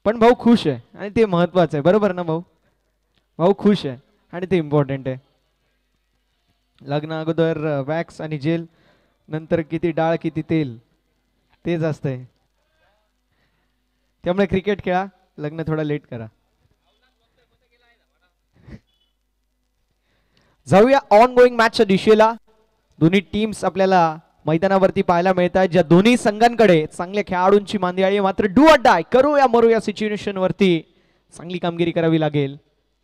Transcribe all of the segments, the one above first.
पण भाऊ खुश आहे आणि ते महत्वाचं आहे, बरोबर ना भाऊ? भाऊ खुश आहे आणि ते इम्पॉर्टंट आहे. लग्न अगोदर वॅक्स आणि जेल, नंतर किती डाळ किती तेल, तेच असतंय. त्यामुळे क्रिकेट खेळा, लग्न थोडा लेट करा. जाऊया ऑन गोईंग मॅचच्या दिशेला. दोन्ही टीम्स आपल्याला मैदानावरती पाहायला मिळतात, ज्या दोन्ही संघांकडे चांगल्या खेळाडूंची मांदियाळी, मात्र डू ऑर डाय करूया मरूया सिच्युएशन वरती चांगली कामगिरी करावी लागेल.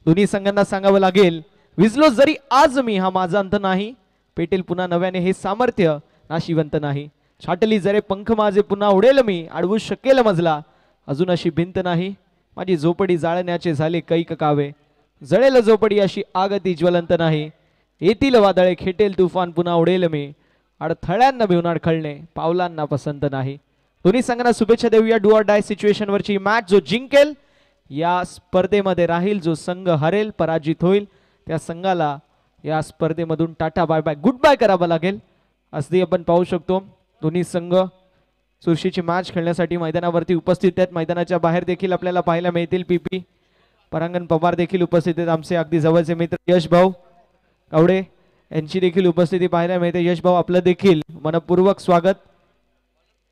दोन्ही संघांना सांगावं लागेल, विजलो जरी आज मी हा माझा अंत नाही, पेटेल पुन्हा नव्याने हे सामर्थ्य नाशिवंत नाही. छाटली जरे पंख माझे पुन्हा उडेल मी, अडवू शकेल मजला अजून अशी भिंत नाही. माझी झोपडी जाळण्याचे झाले कैक कावे, जळेल झोपडी अशी आग ती ज्वलंत नाही. येतील वादळे खेटेल तुफान पुन्हा उडेल मी, अडथळ्यांना भिवून अडखळणे पावलांना पसंत नाही. दोन्ही संघांना शुभेच्छा देऊया डू ऑर डाय सिच्युएशन वरची मॅच. जो जिंकेल या स्पर्धेमध्ये राहील, जो संघ हरेल पराजित होईल त्या संघाला या स्पर्धेमधून tata bye bye goodbye करावं लागेल. असं आपण पाहू शकतो दोन्ही संघ चुरशीची मॅच खेळण्यासाठी मैदानावरती उपस्थित आहेत. मैदानाच्या बाहेर देखील आपल्याला पाहायला मिळतील पीपी परांगण पवार देखील उपस्थित आहेत, आमचे अगदी जवळचे मित्र यश भाऊ कावडे यांची देखील उपस्थिती पाहायला मिळते. यश भाऊ आपलं देखील मनपूर्वक स्वागत.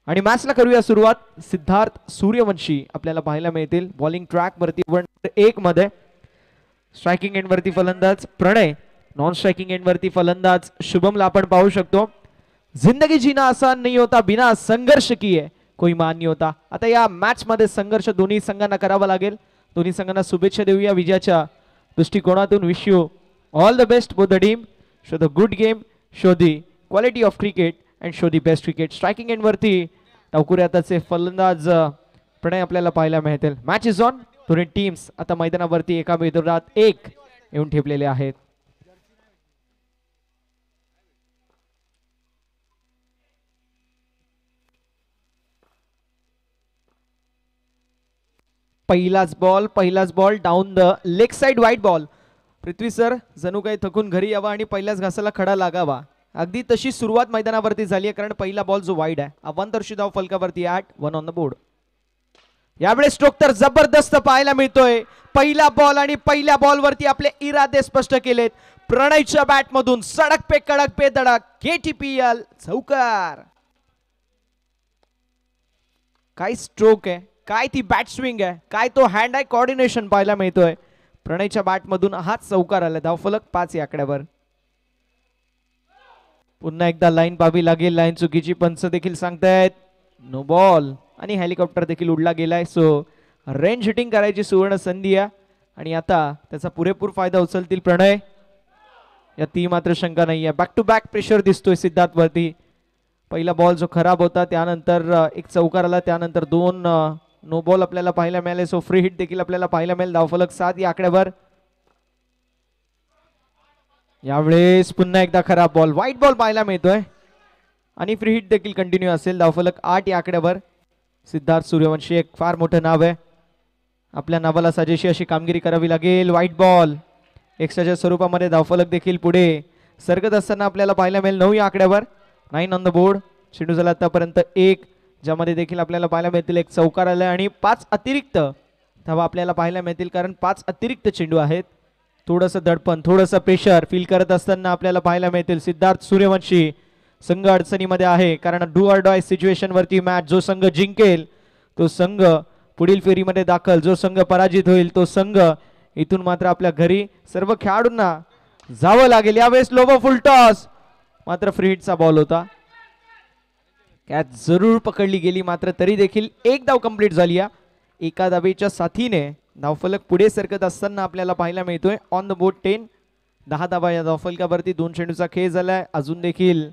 आणि मॅचला करूया सुरुवात. सिद्धार्थ सूर्यवंशी आपल्याला पाहायला मिळतील बॉलिंग ट्रॅक वरती 1 मध्ये. स्ट्रायकिंग एंड वरती फलंदाज प्रणय, नॉन स्ट्रायकिंग एंड वरती फलंदाज शुभमला आपण पाहू शकतो. जिंदगी जीना आसान नहीं होता, बिना संघर्ष किए कोई मान नहीं होता. आता या मॅच मध्ये संघर्ष दोन्ही संघांना करावा लागेल. दोन्ही संघांना शुभेच्छा देऊया विजयाच्या दृष्टिकोनातून. Wish you all the best both the team. Show the good game, show the quality of cricket and show the best cricket. Striking end वरती टावकुऱ्याचे फलंदाज प्रणय आपल्याला पाहायला मिळतील. Match is on. दोन्ही टीम्स आता मैदानावरती एका विरोधात एक येऊन ठेपलेले आहेत. पहिलाच ball down the leg side wide ball. Prithvi sir जणू काही थकून घरी यावा आणि पहिल्याच घासाला खडा लागावा, अगदी तशी सुरुवात मैदानावरती झाली आहे. कारण पहिला बॉल जो वाईड आहे, अवंतर्षी धाव फलकावरती 8 ऑन द बोर्ड. यावेळेस स्ट्रोक तर जबरदस्त पाहायला मिळतोय. पहिला बॉल आणि पहिल्या बॉलवरती आपले इरादे स्पष्ट केलेत. प्रणयच्या बॅट मधून सडक पे कडक पे धडक KTPL चौकार. काय स्ट्रोक आहे, काय ती बॅट स्विंग आहे, काय तो हँड आय कोऑर्डिनेशन पाहायला मिळतोय. प्रणयच्या बॅट मधून हाच चौकार आला. धावफलक 5 या आकड्यावर. पुन्हा एकदा लाईन पाहावी लागेल. लाईन चुकीची पंच देखील सांगतायत नो बॉल आणि हेलिकॉप्टर देखील उडला गेलाय. सो रेंज हिटिंग करायची सुवर्ण संधी आहे आणि आता त्याचा पुरेपूर फायदा उचलतील प्रणय, यात मात्र शंका नाही आहे. बॅक टू बॅक प्रेशर दिसतोय सिद्धार्थ वरती. पहिला बॉल जो खराब होता त्यानंतर एक चौकार आला, त्यानंतर 2 नो बॉल आपल्याला पाहायला मिळाले. सो फ्री हिट देखील आपल्याला पाहायला मिळेल. धावफलक 7 या आकड्यावर. यावेळेस पुन्हा एकदा खराब बॉल, व्हाईट बॉल पाहायला मिळतोय आणि फ्री हिट देखील कंटिन्यू असेल. धावफलक 8 या आकड्यावर. सिद्धार्थ सूर्यवंशी एक फार मोठं नाव आहे, आपल्या नावाला साजेशी अशी कामगिरी करावी लागेल. व्हाईट बॉल एक्स्ट्राच्या स्वरूपामध्ये. धावफलक देखील पुढे सरकत असताना आपल्याला पाहायला मिळेल. 9 या आकड्यावर. 9 ऑन द बोर्ड. चेंडू झाला आतापर्यंत 1, ज्यामध्ये देखील आपल्याला पाहायला मिळतील एक चौकार आलाय आणि 5 अतिरिक्त धावा आपल्याला पाहायला मिळतील, कारण 5 अतिरिक्त चेंडू आहेत. थोडंसं दडपण, थोडंसं प्रेशर फील करत असताना आपल्याला पाहायला मिळतील. सिद्धार्थ सूर्यवंशी संघ अडचणीमध्ये आहे, कारण डू ऑर डाय सिच्युएशन वरती मॅच. जो संघ जिंकेल तो संघ पुढील फेरीमध्ये दाखल, जो संघ पराजित होईल तो संघ इथून मात्र आपल्या घरी. सर्व खेळाडूंना जावं लागेल. यावेळेस लोबो फुल टॉस, मात्र फ्री हिटचा बॉल होता. कॅच जरूर पकडली गेली, मात्र तरी देखील एक धाव कंप्लीट झाली. एका धावेच्या साथीने धावफलक पुढे सरकत असताना आपल्याला पाहायला मिळतोय. On the board 10. 10 धावा या धावफलकावरती. 2 चेंडूचा खेळ झालाय. अजून देखील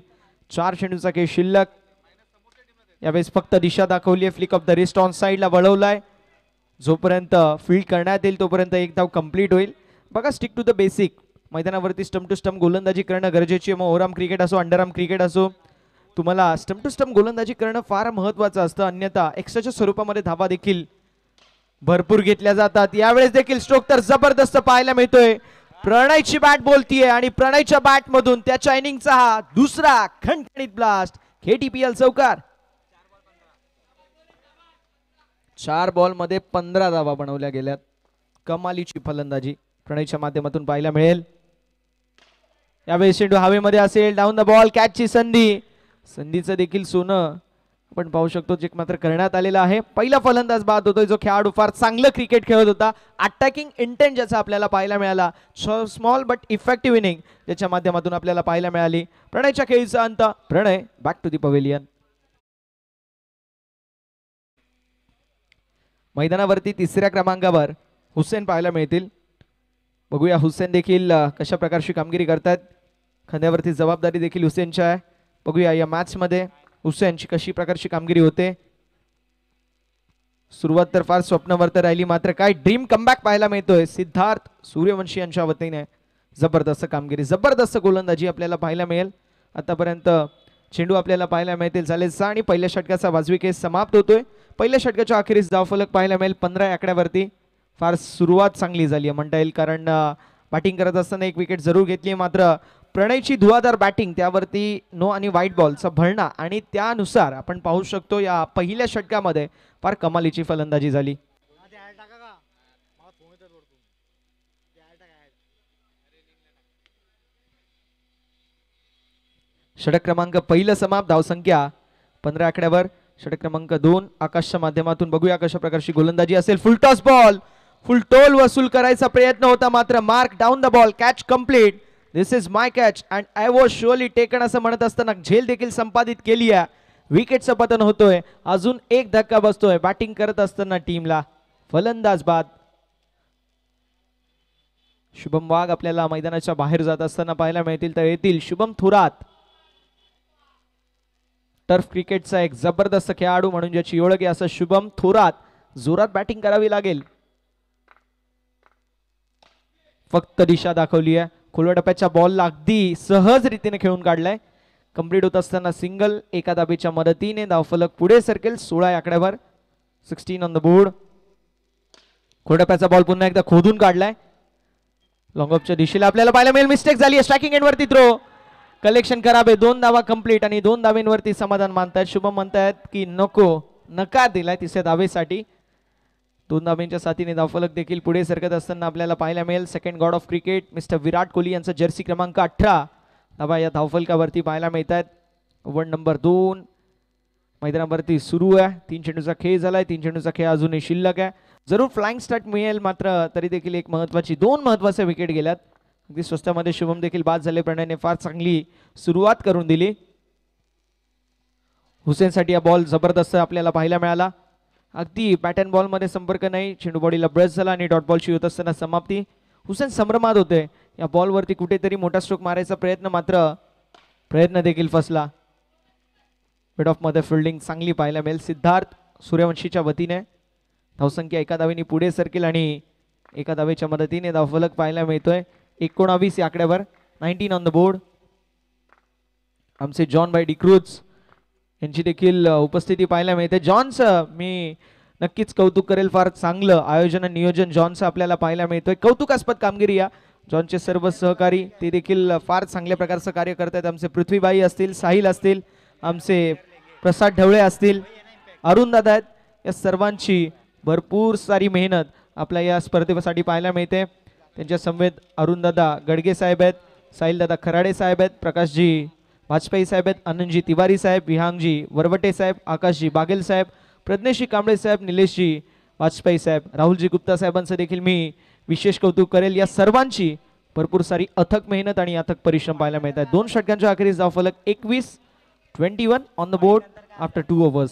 4 चेंडूचा खेळ शिल्लक. यावेळेस फक्त दिशा दाखवली आहे. Flick of the wrist on साइडला वळवलाय. जोपर्यंत फील्ड करण्यात येईल तोपर्यंत एक धाव कंप्लीट होईल. बघा, स्टिक टू द बेसिक. मैदानावरती स्टंप टू स्टंप गोलंदाजी करणं गरजेची आहे. मग ओव्हरआर्म क्रिकेट असो, अंडरआर्म क्रिकेट असो, तुम्हाला स्टंप टू स्टंप गोलंदाजी करणं फार महत्वाचं असतं. अन्यथा एक्स्ट्राच्या स्वरूपामध्ये धावा देखील भरपूर घेतल्या जातात. यावेळेस देखील स्ट्रोक तर जबरदस्त पाहायला मिळतोय. प्रणयची बॅट बोलतीये आणि प्रणयच्या बॅट मधून त्याच्या इनिंगचा हा दुसरा खणखणीत ब्लास्ट. KTPL चौकार. 4 बॉल मध्ये 15 धावा बनवल्या गेल्यात. कमालीची फलंदाजी प्रणयच्या माध्यमातून पाहायला मिळेल. यावेळी चेंडू हवेमध्ये असेल. डाऊन द बॉल कॅचची संधी. संधीचं देखील सोनं आपण पाहू शकतो चेक मात्र करण्यात आलेला आहे. पहिला फलंदाज बाद होतोय जो खेळाडू फार चांगलं क्रिकेट खेळत होता. अटॅकिंग इंटेंट ज्याचा आपल्याला पाहायला मिळाला. स्मॉल बट इफेक्टिव्ह इनिंग ज्याच्या माध्यमातून आपल्याला पाहायला मिळाली. प्रणयच्या खेळीचा अंत. प्रणय बॅक टू दी पवेलियन. मैदानावरती तिसऱ्या क्रमांकावर हुसेन पाहायला मिळतील. बघूया हुसेन देखील कशा प्रकारची कामगिरी करतात. खांद्यावरती जबाबदारी देखील हुसेनची आहे. बघूया या मॅच मध्ये हुसेनची कशी प्रकारची कामगिरी होते. सुरुवात तर फार स्वप्नवर्त राहिली मात्र काय ड्रीम कमबॅक पाहायला मिळतोय. सिद्धार्थ सूर्यवंशी यांच्या वतीने जबरदस्त कामगिरी जबरदस्त गोलंदाजी आपल्याला पाहायला मिळेल. आतापर्यंत चेंडू आपल्याला पाहायला मिळतील झाले 6 आणि पहिल्या षटकाचा वाजवी केस समाप्त होतोय. पहिल्या षटकाच्या अखेरीस धावफलक पाहायला मिळेल 15 आकड्यावरती. फार सुरुवात चांगली झाली आहे म्हणता येईल कारण बॅटिंग करत असताना एक विकेट जरूर घेतली मात्र प्रणयची धुवाधार बॅटिंग त्यावरती नो आणि व्हाईट बॉलचा भरणा आणि त्यानुसार आपण पाहू शकतो या पहिल्या षटकामध्ये फार कमालीची फलंदाजी झाली. षटक क्रमांक पहिलं समाप्त. धावसंख्या 15 आकड्यावर. षटक क्रमांक 2 आकाशच्या माध्यमातून बघूया कशा प्रकारची गोलंदाजी असेल. फुल टॉस बॉल फुल टोल वसूल करायचा प्रयत्न होता मात्र mark down the ball catch complete. This is my catch and I was surely taken असं म्हणत असताना झेल देखील संपादित केली आहे. विकेटचं पतन होतोय. अजून एक धक्का बसतोय बॅटिंग करत असताना टीमला. फलंदाज बाद. शुभम वाघ आपल्याला मैदानाच्या बाहेर जात असताना पाहायला मिळतील तर येतील शुभम थोरात. टर्फ क्रिकेटचा एक जबरदस्त खेळाडू म्हणून ज्याची ओळख आहे असं शुभम थोरात. जोरात बॅटिंग करावी लागेल. फक्त दिशा दाखवली आहे. खोलवा टप्प्याच्या बॉलला अगदी सहज रीतीने खेळून काढलाय. कंप्लीट होत असताना सिंगल एका धाबेच्या मदतीने धावफलक पुढे सरकेल 16 आकड्यावर. 16 ऑन द बोर्ड. खोलटप्प्याचा बॉल पुन्हा एकदा खोदून काढलाय. लॉंग ऑफच्या दिशेला आपल्याला पाहायला मिळेल. मिस्टेक झाली आहे. Striking एंडवरती throw. कलेक्शन खराब आहे. 2 धावा कंप्लीट आणि 2 धावेंवरती समाधान मानतायत. शुभम म्हणतायत की नको नकार दिलाय तिसऱ्या धावेसाठी. 2 धावेंच्या साथीने धावफलक देखील पुढे सरकत असताना आपल्याला पाहायला मिळेल. Second god of cricket mister Virat Kohli यांचा जर्सी क्रमांक 18 धावा या धावफलकावरती पाहायला मिळतात. ओव्हर नंबर 2 मैदानावरती सुरू आहे. 3 चेंडूचा खेळ झालाय. 3 चेंडूचा खेळ अजूनही शिल्लक आहे. जरूर फ्लाइंग स्टार्ट मिळेल मात्र तरी देखील एक महत्वाची 2 महत्वाच्या विकेट गेल्यात. अगदी स्वस्तामध्ये शुभम देखील बाद झाले. प्रणयने फार चांगली सुरुवात करून दिली. हुसेनसाठी हा बॉल जबरदस्त आपल्याला पाहायला मिळाला. अगदी बॅट अँड बॉल मध्ये संपर्क नाही. चेंडू बॉडीला ब्रश झाला आणि डॉट बॉलशी होत असताना समाप्ती. हुसेन संभ्रमात होते. या बॉलवरती कुठेतरी मोठा स्ट्रोक मारायचा प्रयत्न देखील फसला. मिड ऑफ मध्ये फिल्डिंग चांगली पाहायला मिळेल सिद्धार्थ सूर्यवंशीच्या वतीने. धावसंख्या एका धावेने पुढे सरकेल आणि एका धावेच्या मदतीने धावफलक पाहायला मिळतोय 19 या आकड्यावर. 19 ऑन द बोर्ड. आमचे जॉन बाय डिक्रूज यांची देखील उपस्थिती पाहायला मिळते. जॉनचं मी नक्कीच कौतुक करेल. फार चांगलं आयोजन आणि नियोजन जॉनचं आपल्याला पाहायला मिळतोय. कौतुकास्पद कामगिरी या जॉनचे सर्व सहकारी ते देखील फार चांगल्या प्रकारचं कार्य करतात. आमचे पृथ्वीबाई असतील, साहिल असतील, आमचे प्रसाद ढवळे असतील, अरुण दादा आहेत. या सर्वांची भरपूर सारी मेहनत आपल्या या स्पर्धेसाठी पाहायला मिळते. त्यांच्या समवेत अरुण दादा गडगे साहेब आहेत, साहिल दादा खराडे साहेब आहेत, प्रकाशजी वाजपेयी साहेब आहेत, आनंदजी तिवारी साहेब, विहांगजी वरवटे साहेब, आकाशजी बागेल साहेब, प्रज्ञेशजी कांबळे साहेब, निलेशजी वाजपेयी साहेब, राहुलजी गुप्ता साहेबांचं देखील मी विशेष कौतुक करेल. या सर्वांची भरपूर सारी अथक मेहनत आणि अथक परिश्रम पाहायला मिळतात. 2 षटकांच्या अखेरीस धावफलक 21 on the board after 2 overs.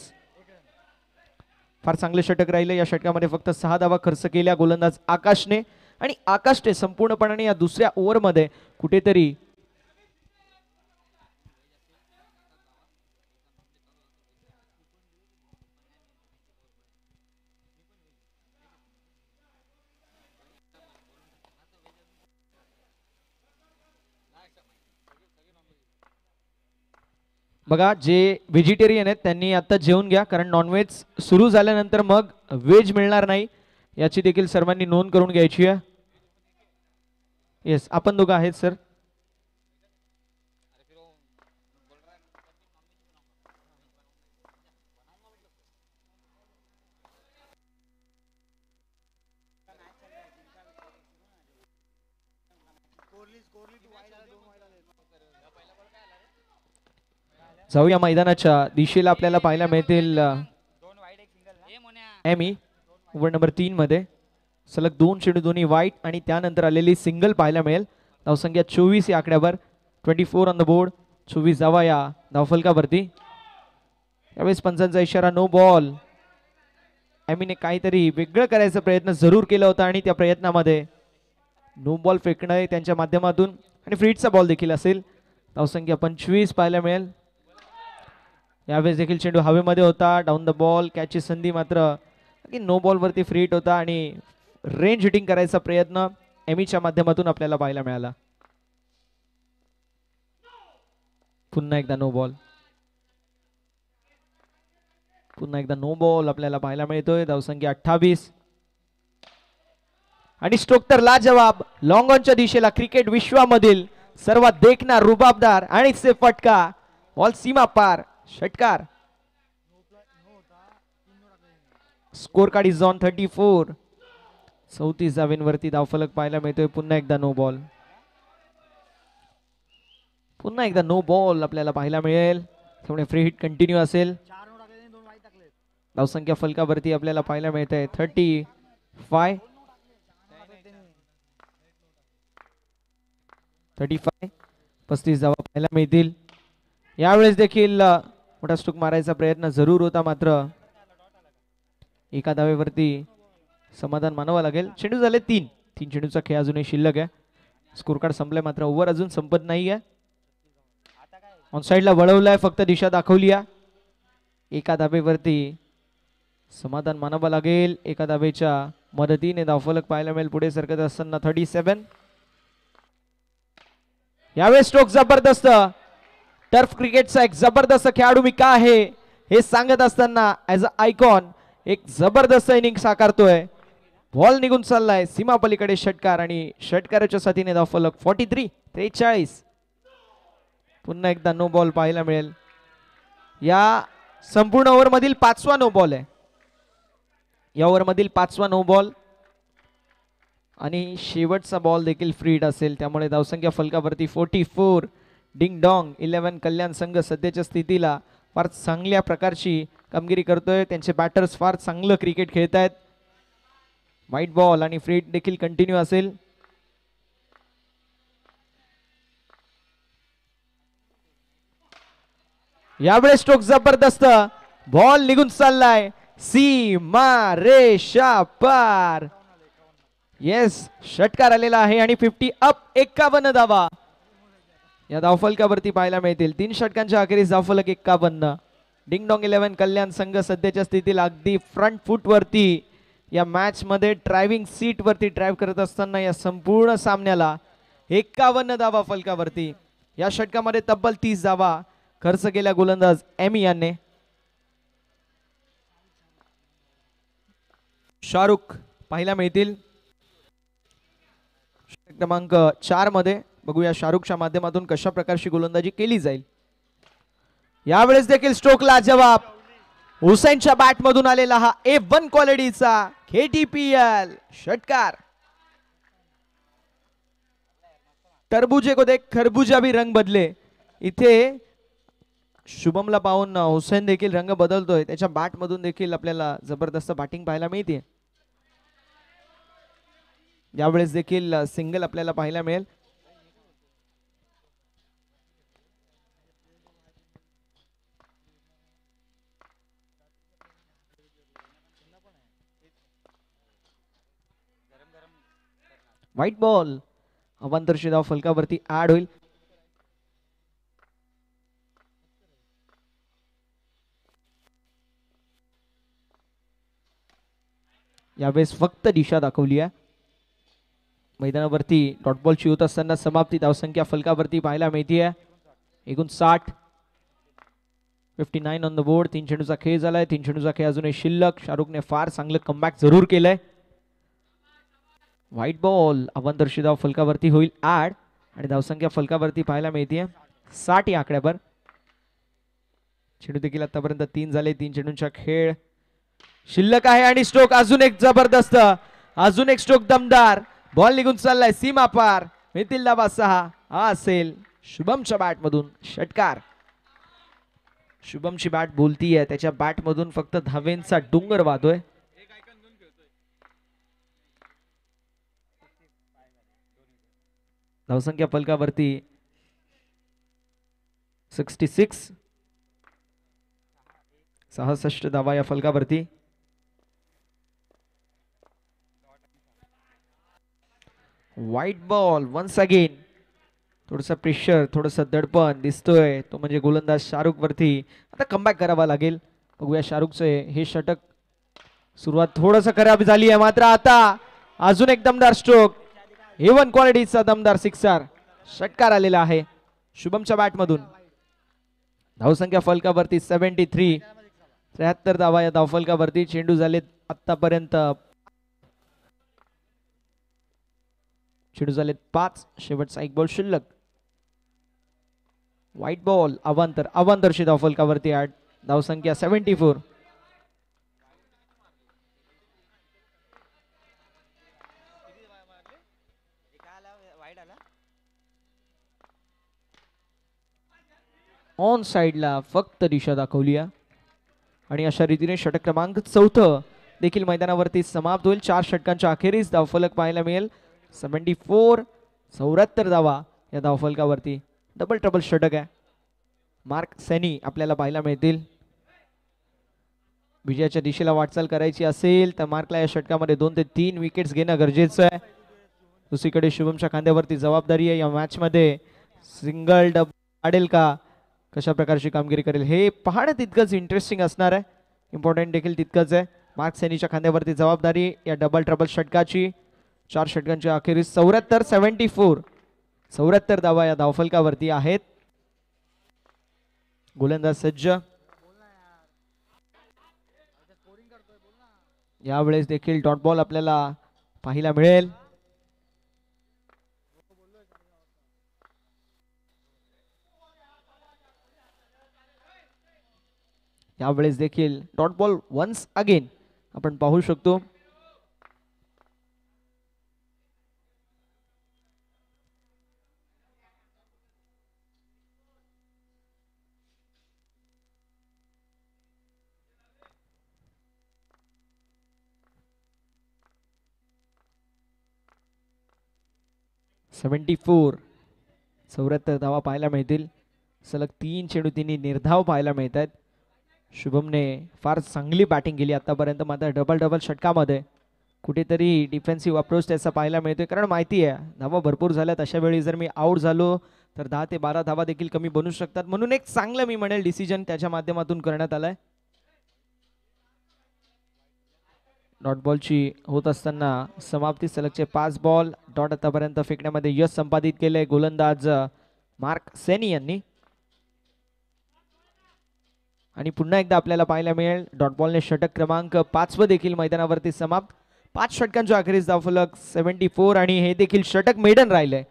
फार चांगले षटक राहिले. या षटकामध्ये फक्त 6 धावा खर्च केल्या गोलंदाज आकाशने आणि आकाशने संपूर्णपणे या दुसऱ्या ओव्हरमध्ये कुठेतरी बघा जे व्हेजिटेरियन आहेत त्यांनी आता जेवून घ्या कारण नॉनव्हेज सुरू झाल्यानंतर मग व्हेज मिळणार नाही याची देखील सर्वांनी नोंद करून घ्यायची आहे. येस आपण दोघं आहेत सर. जाऊया मैदानाच्या दिशेला आपल्याला पाहायला मिळतील एमी ओव्हर नंबर 3 मध्ये सलग 2 चेंडू दोन्ही वाईट आणि त्यानंतर आलेली सिंगल पाहायला मिळेल. धावसंख्या 24 या आकड्यावर 24 ऑन द बोर्ड. 24 धावा या धावफलकावरती. यावेळेस पंचांचा इशारा नो बॉल. एमीने काहीतरी वेगळं करायचा प्रयत्न जरूर केला होता आणि त्या प्रयत्नामध्ये नो बॉल फेकणं त्यांच्या माध्यमातून आणि फ्रीटचा बॉल देखील असेल. धावसंख्या 25 पाहायला मिळेल. यावेळेस देखील चेंडू हवेमध्ये होता. डाऊन द बॉल कॅचची संधी मात्र नो बॉल वरती फ्रीट होता आणि रेंज हिटिंग करायचा प्रयत्न एमीच्या माध्यमातून आपल्याला पाहायला मिळाला. पुन्हा एकदा नो बॉल. पुन्हा एकदा नो बॉल आपल्याला पाहायला मिळतोय. धावसंख्या 28 आणि स्ट्रोक तर लाजवाब. लॉंग ऑनच्या दिशेला क्रिकेट विश्वामधील सर्वात देखणा रुबाबदार आणि सेफ फटका. बॉल सीमा पार षटकार. Score card is on 34. 34 धावेंवरती धावफलक पाहायला मिळतोय. पुन्हा एकदा नो बॉल. पुन्हा एकदा नो बॉल आपल्याला पाहायला मिळेल. त्यामुळे फ्री हिट कंटिन्यू असेल. धावसंख्या फलकावरती आपल्याला पाहायला मिळत आहे 35. 35 धावा पाहायला मिळतील. यावेळेस देखील मोठा स्ट्रोक मारायचा प्रयत्न जरूर होता मात्र एका धावेवरती समाधान मानावं लागेल. चेंडू झाले 3 चेंडूचा खेळ अजूनही शिल्लक आहे. स्कोर कार्ड संपलाय मात्र ओव्हर अजून संपत नाहीये. ऑन साइडला वळवलाय फक्त दिशा दाखवली आहे. एका धावेवरती समाधान मानावं लागेल. एका धावेच्या मदतीने धावफलक पाहायला मिळेल पुढे सरकत असताना 37. यावेळेस स्ट्रोक जबरदस्त. टर्फ क्रिकेटचा एक जबरदस्त खेळाडू मी का आहे हे सांगत असताना ऍज अ आयकॉन एक जबरदस्त इनिंग साकारतोय. बॉल निघून चाललाय सीमा पलीकडे षटकार आणि षटकाराच्या साथीने धावफलक 43. पुन्हा एकदा नो बॉल पाहायला मिळेल. या संपूर्ण ओव्हर मधील 5वा नो बॉल आहे. या ओव्हर मधील 5वा नो बॉल आणि शेवटचा बॉल देखील फ्रीड असेल. त्यामुळे धावसंख्या फलकावरती 44. डिंग डॉंग 11 कल्याण संघ सध्याच्या स्थितीला फार चांगल्या प्रकारची कामगिरी करतोय. त्यांचे बॅटर्स फार चांगलं क्रिकेट खेळत आहेत. व्हाईट बॉल आणि फ्री हिट देखील कंटिन्यू असेल. यावेळेस स्ट्रोक जबरदस्त. बॉल निघून चाललाय सीमा रेषा पार. येस षटकार आलेला आहे आणि 50 अप. 51 धावा या धावफलकावरती पाहायला मिळतील. 3 षटकांच्या अखेरीस धावफलक 51. डिंग डॉंग 11 कल्याण संघ सध्याच्या स्थितीला अगदी फ्रंट फूट वरती या मॅच मध्ये ड्रायव्हिंग सीट वरती ड्राइव्ह करत असताना या संपूर्ण सामन्याला 51 धावा फलकावरती. या षटकामध्ये तब्बल 30 धावा खर्च केल्या गोलंदाज एमी यांनी. शाहरुख पाहायला मिळतील क्रमांक 4 मध्ये. बघूया शाहरुखच्या माध्यमातून कशा प्रकारची गोलंदाजी केली जाईल. यावेळेस देखील स्ट्रोक लाजवाब. हुसैनच्या बॅट मधून आलेला हा A1 क्वालिटीचा KTPL षटकार. टरबुजे को देख खरबूजा भी रंग बदले. इथे शुभमला पाहून हुसैन देखील रंग बदलतोय. त्याच्या बॅट मधून देखील आपल्याला जबरदस्त बॅटिंग पाहायला मिळते. यावेळेस देखील सिंगल आपल्याला पाहायला मिळेल. व्हाईट बॉल अवांतरची धाव फलकावरती ऍड होईल. यावेळेस फक्त दिशा दाखवली आहे. मैदानावरती डॉट बॉलची होत असताना समाप्ती. धावसंख्या फलकावरती पाहायला मिळते 59. 59 ऑन द बोर्ड. 3 चेंडूचा खेळ झालाय. 3 चेंडूचा खेळ अजूनही शिल्लक. शाहरुखने फार चांगलं कमबॅक जरूर केलंय. व्हाईट बॉल अवांतरची धाव फलकावरती होईल ऍड आणि धावसंख्या फलकावरती पाहायला मिळते 60 या आकड्यावर. चेंडू देखील आतापर्यंत 3 झाले. 3 चेंडूंचा खेळ शिल्लक आहे आणि स्ट्रोक अजून एक जबरदस्त. अजून एक स्ट्रोक दमदार. बॉल निघून चाललाय सीमा पार. मिळतील धावा 6. हा असेल शुभमच्या बॅट मधून षटकार. शुभमची बॅट बोलतीये, त्याच्या बॅट मधून फक्त धावेंचा डोंगर वाहतोय. धावसंख्या फलकावरती 66. 66 धावा या फलकावरती. Wide ball once again. थोडस प्रेशर, थोडस दडपण दिसतोय, तो म्हणजे गोलंदाज शाहरुख वरती. आता कमबॅक करावा लागेल. बघूया शाहरुखचे हे षटक. सुरुवात थोडस खराब झाली आहे, मात्र आता अजून एक दमदार स्ट्रोक. A1 क्वालिटीचा दमदार सिक्सर षटकार आलेला आहे शुभमच्या बॅट मधून. धावसंख्या फलकावरती 73. 73 धावा या धावफलकावरती. चेंडू झालेत आतापर्यंत 5. शेवटचा एक बॉल शिल्लक. व्हाईट बॉल अवांतर. अवांतरशी धावफलकावरती 8. धावसंख्या 74. ऑन साइडला फक्त दिशा दाखवली आणि अशा रीतीने षटक क्रमांक 4 देखील मैदानावरती समाप्त होईल. 4 षटकांच्या अखेरीस धावफलक पाहायला मिळेल. 74. 74 धावा या धावफलकावरती. डबल ट्रबल षटक आहे. मार्क सॅनी आपल्याला पाहायला मिळतील. विजयाच्या दिशेला वाटचाल करायची असेल तर मार्कला या षटकामध्ये 2 ते 3 विकेट्स घेणं गरजेचं आहे. दुसरीकडे शुभमच्या खांद्यावरती जबाबदारी आहे या मॅच मध्ये. सिंगल डबल काढेल का, कशा प्रकारची कामगिरी करेल हे पाहणं तितकंच इंटरेस्टिंग असणार आहे. इम्पॉर्टंट देखील तितकंच आहे. मार्क सॅनीच्या खांद्यावरती जबाबदारी या डबल ट्रबल षटकाची. 4 षटकांच्या अखेरीस 74. 74. 74 धावा या धावफलकावरती आहेत. गोलंदाज सज्ज. यावेळेस देखील डॉट बॉल आपल्याला पाहायला मिळेल. यावेळेस देखील डॉट बॉल वन्स अगेन आपण पाहू शकतो. सेव्हन्टी 74 धावा पाहायला मिळतील. सलग 3 चेंडू तिने निर्धाव पाहायला मिळत आहेत. शुभमने फार चांगली बॅटिंग केली आतापर्यंत, मात्र डबल षटकामध्ये कुठेतरी डिफेन्सिव्ह अप्रोच त्याचा पाहायला मिळतोय. कारण माहिती आहे धावा भरपूर झाल्यात, अशा वेळी जर मी आउट झालो तर 10 ते 12 धावा देखील कमी बनू शकतात. म्हणून एक चांगलं मी म्हणेल डिसिजन त्याच्या माध्यमातून करण्यात आलाय. डॉट बॉलची होत असताना समाप्ती. सलगचे 5 बॉल डॉट आतापर्यंत फेकण्यामध्ये यश संपादित केले गोलंदाज मार्क सॅनी यांनी. आणि पुन्हा एकदा आपल्याला पाहायला मिळेल डॉट बॉलने षटक क्रमांक 5 देखील मैदानावरती समाप्त. 5 षटकांच्या अखेरीस धावफलक 74 आणि हे देखील षटक मेडन राहिले.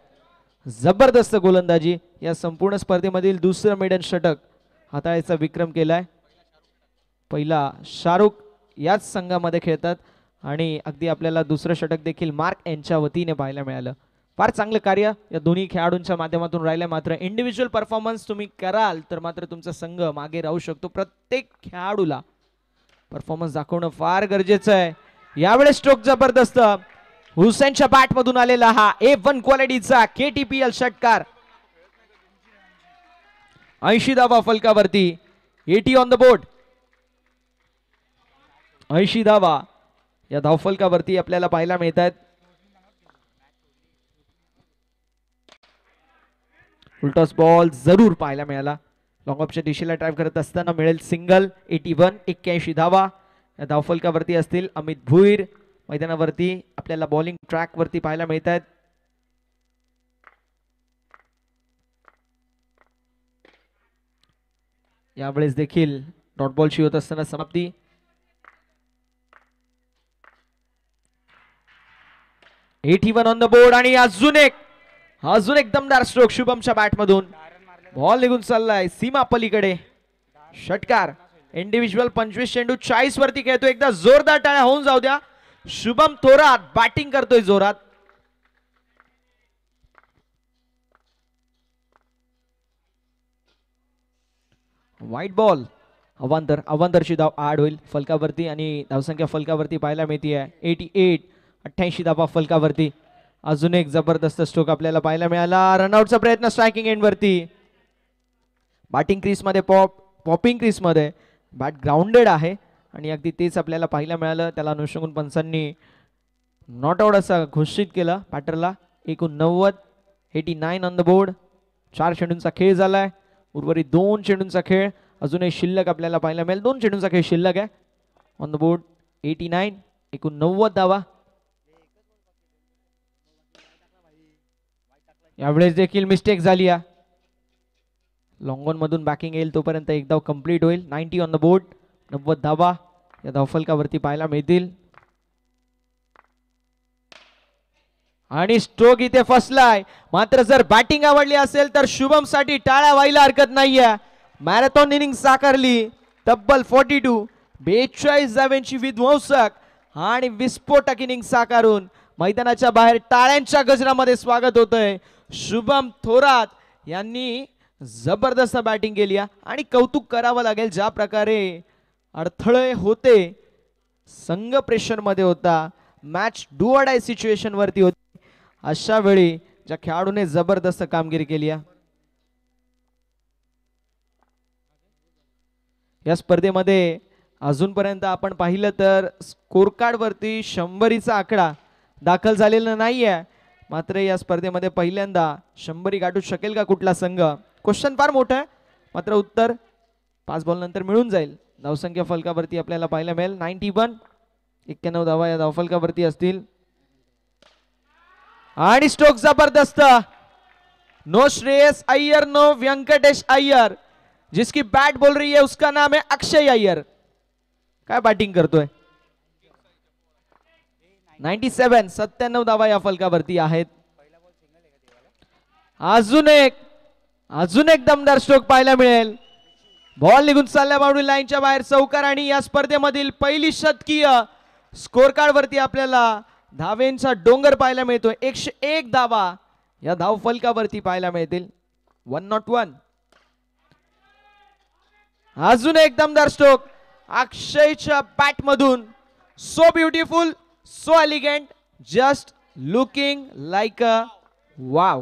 जबरदस्त गोलंदाजी. या संपूर्ण स्पर्धेमधील दुसरं मेडन षटक हाताळायचा विक्रम केलाय. पहिला शाहरुख याच संघामध्ये खेळतात आणि अगदी आपल्याला दुसरं षटक देखील मार्क यांच्या वतीने पाहायला मिळालं. फार चांगलं कार्य या दोन्ही खेळाडूंच्या माध्यमातून राहिलं. मात्र इंडिव्हिज्युअल परफॉर्मन्स तुम्ही कराल तर मात्र तुमचा संघ मागे राहू शकतो. प्रत्येक खेळाडूला परफॉर्मन्स दाखवणं फार गरजेचं आहे. यावेळेस स्ट्रोक जबरदस्त. हुसेनच्या बॅट मधून आलेला हा A1 क्वालिटीचा KTPL षटकार. 80 धावा फलकावरती. 80 ऑन द बोर्ड. 80 धावा या धावफलकावरती आपल्याला पाहायला मिळतात. फुलटॉस बॉल जरूर पाहायला मिळाला. लॉंग ऑफच्या दिशेला ड्राइव्ह करत असताना मिळेल सिंगल. 81. 81 धावा या धावफलकावरती असतील. अमित भुईर मैदानावरती आपल्याला बॉलिंग ट्रॅक वरती पाहायला मिळत आहेत. यावेळेस देखील डॉट बॉलची होत असताना समाप्ती. ऑन द बोर्ड आणि अजून एक दमदार स्ट्रोक शुभमच्या बॅट मधून. बॉल निघून चाललाय सीमा पलीकडे. षटकार. इंडिव्हिज्युअल 25 चेंडू 40 वरती खेळतो. एकदा जोरदार टाळ्या होऊन जाऊ द्या. शुभम थोरात बॅटिंग करतोय जोरात. White ball. अवांतरची धाव आड होईल फलकावरती आणि धावसंख्या फलकावरती पाहायला मिळते 88. 88 धावा फलकावरती. अजून एक जबरदस्त स्ट्रोक आपल्याला पाहायला मिळाला. रनआउटचा प्रयत्न स्ट्रायकिंग एंड वरती. बॅटिंग क्रीज मध्ये पॉपिंग क्रीज मध्ये बॅट ग्राउंडेड आहे आणि अगदी तेच आपल्याला पाहायला मिळालं. त्याला अनुषंगून पंचांनी नॉट आउट असा घोषित केला बॅटरला. 89. 89 ऑन द बोर्ड. 4 चेंडूंचा खेळ झालाय. उर्वरित 2 चेंडूंचा खेळ अजूनही शिल्लक आपल्याला पाहायला मिळेल. 2 चेंडूंचा खेळ शिल्लक आहे. On the board 89. 89 धावा. यावेळेस देखील मिस्टेक झाली आहे. लॉंग ऑन मधून बॅकिंग येईल तोपर्यंत एक धाव कंप्लीट होईल. 90 ऑन द बोर्ड. 90 धावा या धावफलकावरती पाहायला मिळतील. आणि स्ट्रोक इथे फसलाय. मात्र जर बॅटिंग आवडली असेल तर शुभम साठी टाळ्या व्हायला हरकत नाहीये. मॅरेथॉन इनिंग साकारली. तब्बल 42. 42 धावांची विध्वंसक आणि विस्फोटक इनिंग साकारून मैदानाच्या बाहेर टाळ्यांच्या गजरामध्ये स्वागत होतंय. शुभम थोरात यांनी जबरदस्त बॅटिंग केली आणि कौतुक करावं लागेल. ज्या प्रकारे अडथळे होते, संघ प्रेशर मध्ये होता, match do or die situation वरती होती, अशा वेळी ज्या खेळाडूने जबरदस्त कामगिरी केली आहे. या स्पर्धेमध्ये अजूनपर्यंत आपण पाहिलं तर स्कोर कार्ड वरती 100चा आकडा दाखल झालेला नाहीये. मात्र या स्पर्धेमध्ये पहिल्यांदा 100 गाठू शकेल का कुठला संघ? क्वेश्चन फार मोठा आहे. मात्र उत्तर 5 बॉल नंतर मिळून जाईल. धावसंख्या फलकावरती आपल्याला पाहायला मिळेल 91. 91 धावा या धावफलकावरती असतील. आणि स्ट्रोक जबरदस्त. No Shreyas Iyer, no Venkatesh Iyer. जिसकी बैट बोल रही है उसका नाम है अक्षय अय्यर. काय बॅटिंग करतोय. 97. 97 धावा या फलकावरती आहेत. अजून एक दमदार स्ट्रोक पाहायला मिळेल. बॉल निघून चालल्या बाउंड्री लाईनच्या बाहेर चौकार आणि या स्पर्धेमधील पहिली शतकीय स्कोर कार्ड वरती आपल्याला धावेंचा डोंगर पाहायला मिळतोय. 101 धावा या धाव फलकावरती पाहायला मिळतील. 101. अजून एक दमदार स्ट्रोक अक्षयच्या बॅट मधून. So beautiful, so elegant, just looking like a wow.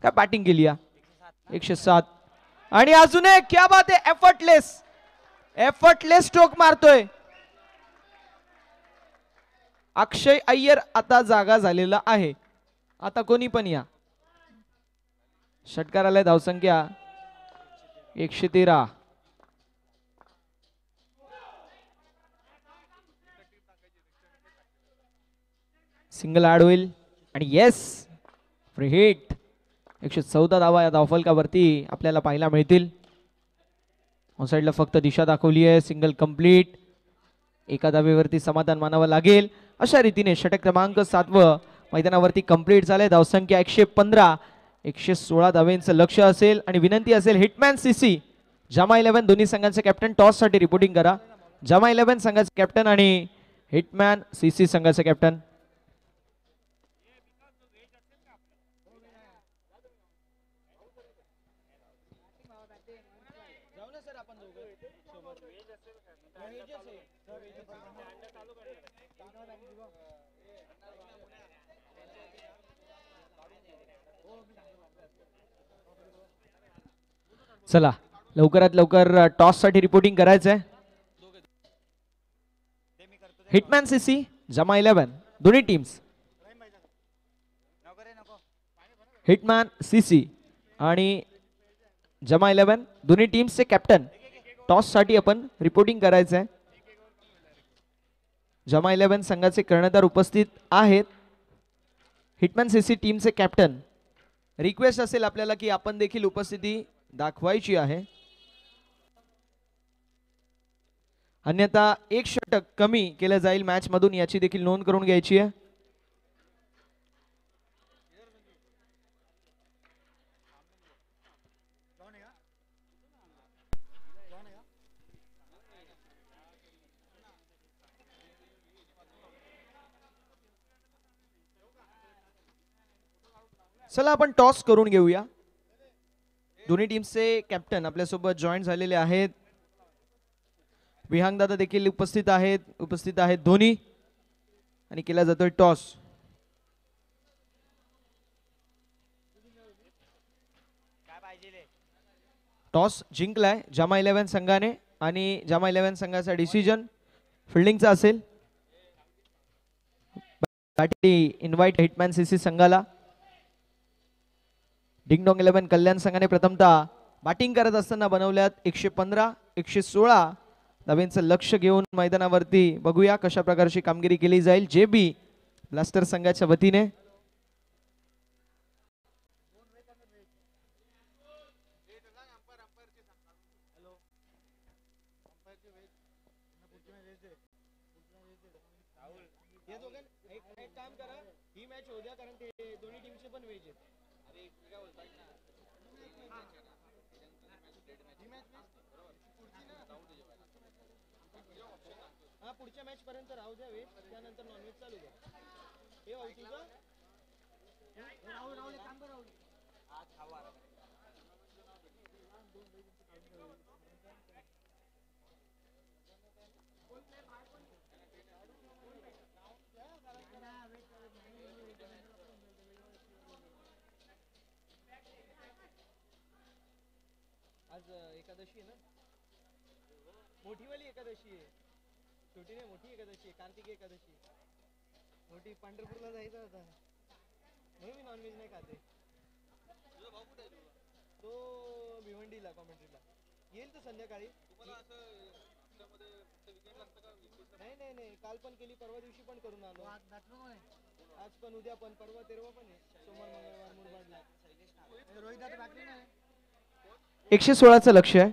काय बॅटिंग केली. 107. आणि अजून एक क्या बात आहे. एफर्टलेस स्ट्रोक मारतोय अक्षय अय्यर. आता जागा झालेला आहे. आता कोणी पण या. षटकाराला धावसंख्या 113. सिंगल ऍड होईल आणि येस, फ्री हिट. 114 धावा या धावफलकावरती आपल्याला पाहायला मिळतील. ऑन साइडला फक्त दिशा दाखवली आहे. Single complete. एका धावेवरती समाधान मानावं लागेल. अशा रीतीने षटक क्रमांक 7 मैदानावरती कंप्लीट झाले. धावसंख्या 115. 116 धावेंचं लक्ष असेल आणि विनंती असेल हिटमॅन सीसी जामा 11 दोन्ही संघांचे कॅप्टन टॉस साठी रिपोर्टिंग करा. जामा 11 संघाचे कॅप्टन आणि हिटमॅन सीसी संघाचे कॅप्टन. चला लवकरात लवकर टॉस साठी रिपोर्टिंग करायचंय. हिटमॅन सीसी जमा 11 दोन्ही टीम्स. हिटमॅन सीसी आणि जमा 11 दोन्ही टीम्सचे कॅप्टन. टॉस साठी आपण रिपोर्टिंग करायचंय. जमा 11 संघाचे कर्णधार उपस्थित आहेत. हिटमॅन सीसी टीमचे कॅप्टन. रिक्वेस्ट असेल आपल्याला की आपण देखील उपस्थिती दाखवायची आहे. अन्यथा एक षटक कमी केलं जाईल मॅच मधून, याची देखील नोंद करून घ्यायची आहे. चला आपण टॉस करून घेऊया. दोन्ही टीमचे कॅप्टन आपल्यासोबत जॉईन झालेले आहेत. विहांग दादा देखील उपस्थित आहेत दोन्ही. आणि केला जातोय टॉस. टॉस जिंकलाय जामा 11 संघाने आणि जामा 11 संघाचा डिसिजन फिल्डिंगचा असेल. इन्व्हाइट हिटमॅन सीसी संघाला. डिंगडोंग 11 कल्याण संघाने प्रथमतः बॅटिंग करत असताना बनवल्यात 115 116 धावांचं लक्ष घेऊन मैदानावरती. बघूया कशा प्रकारची कामगिरी केली जाईल जेबी ब्लास्टर संघाच्या वतीने. पुढच्या मॅच पर्यंत राहू द्यावे त्यानंतर नॉनव्हेज चालू द्या. हे भाऊ तुझं राहुल काम कर राहुल. आज एकादशी आहे ना. मोठीवाली एकादशी आहे. छोटी नाही मोठी एकादशी आहे. कार्तिकी एकादशी. मोठी पंढरपूरला जायचं होता म्हणून मी नॉनव्हेज नाही खाते. तुझा भाऊ कुठे आहे? तो भिवंडीला कॉमेंट्रीला येईल तर संध्याकाळी. नाही नाही काल पण केली परवा दिवशी पण करून आलो. आज पण उद्या पण परवा तेरवा पण आहे. सोमवार मंगळवार मुरबाडला. रोहित दादा बॅटिंग नाही. 116चं लक्ष आहे.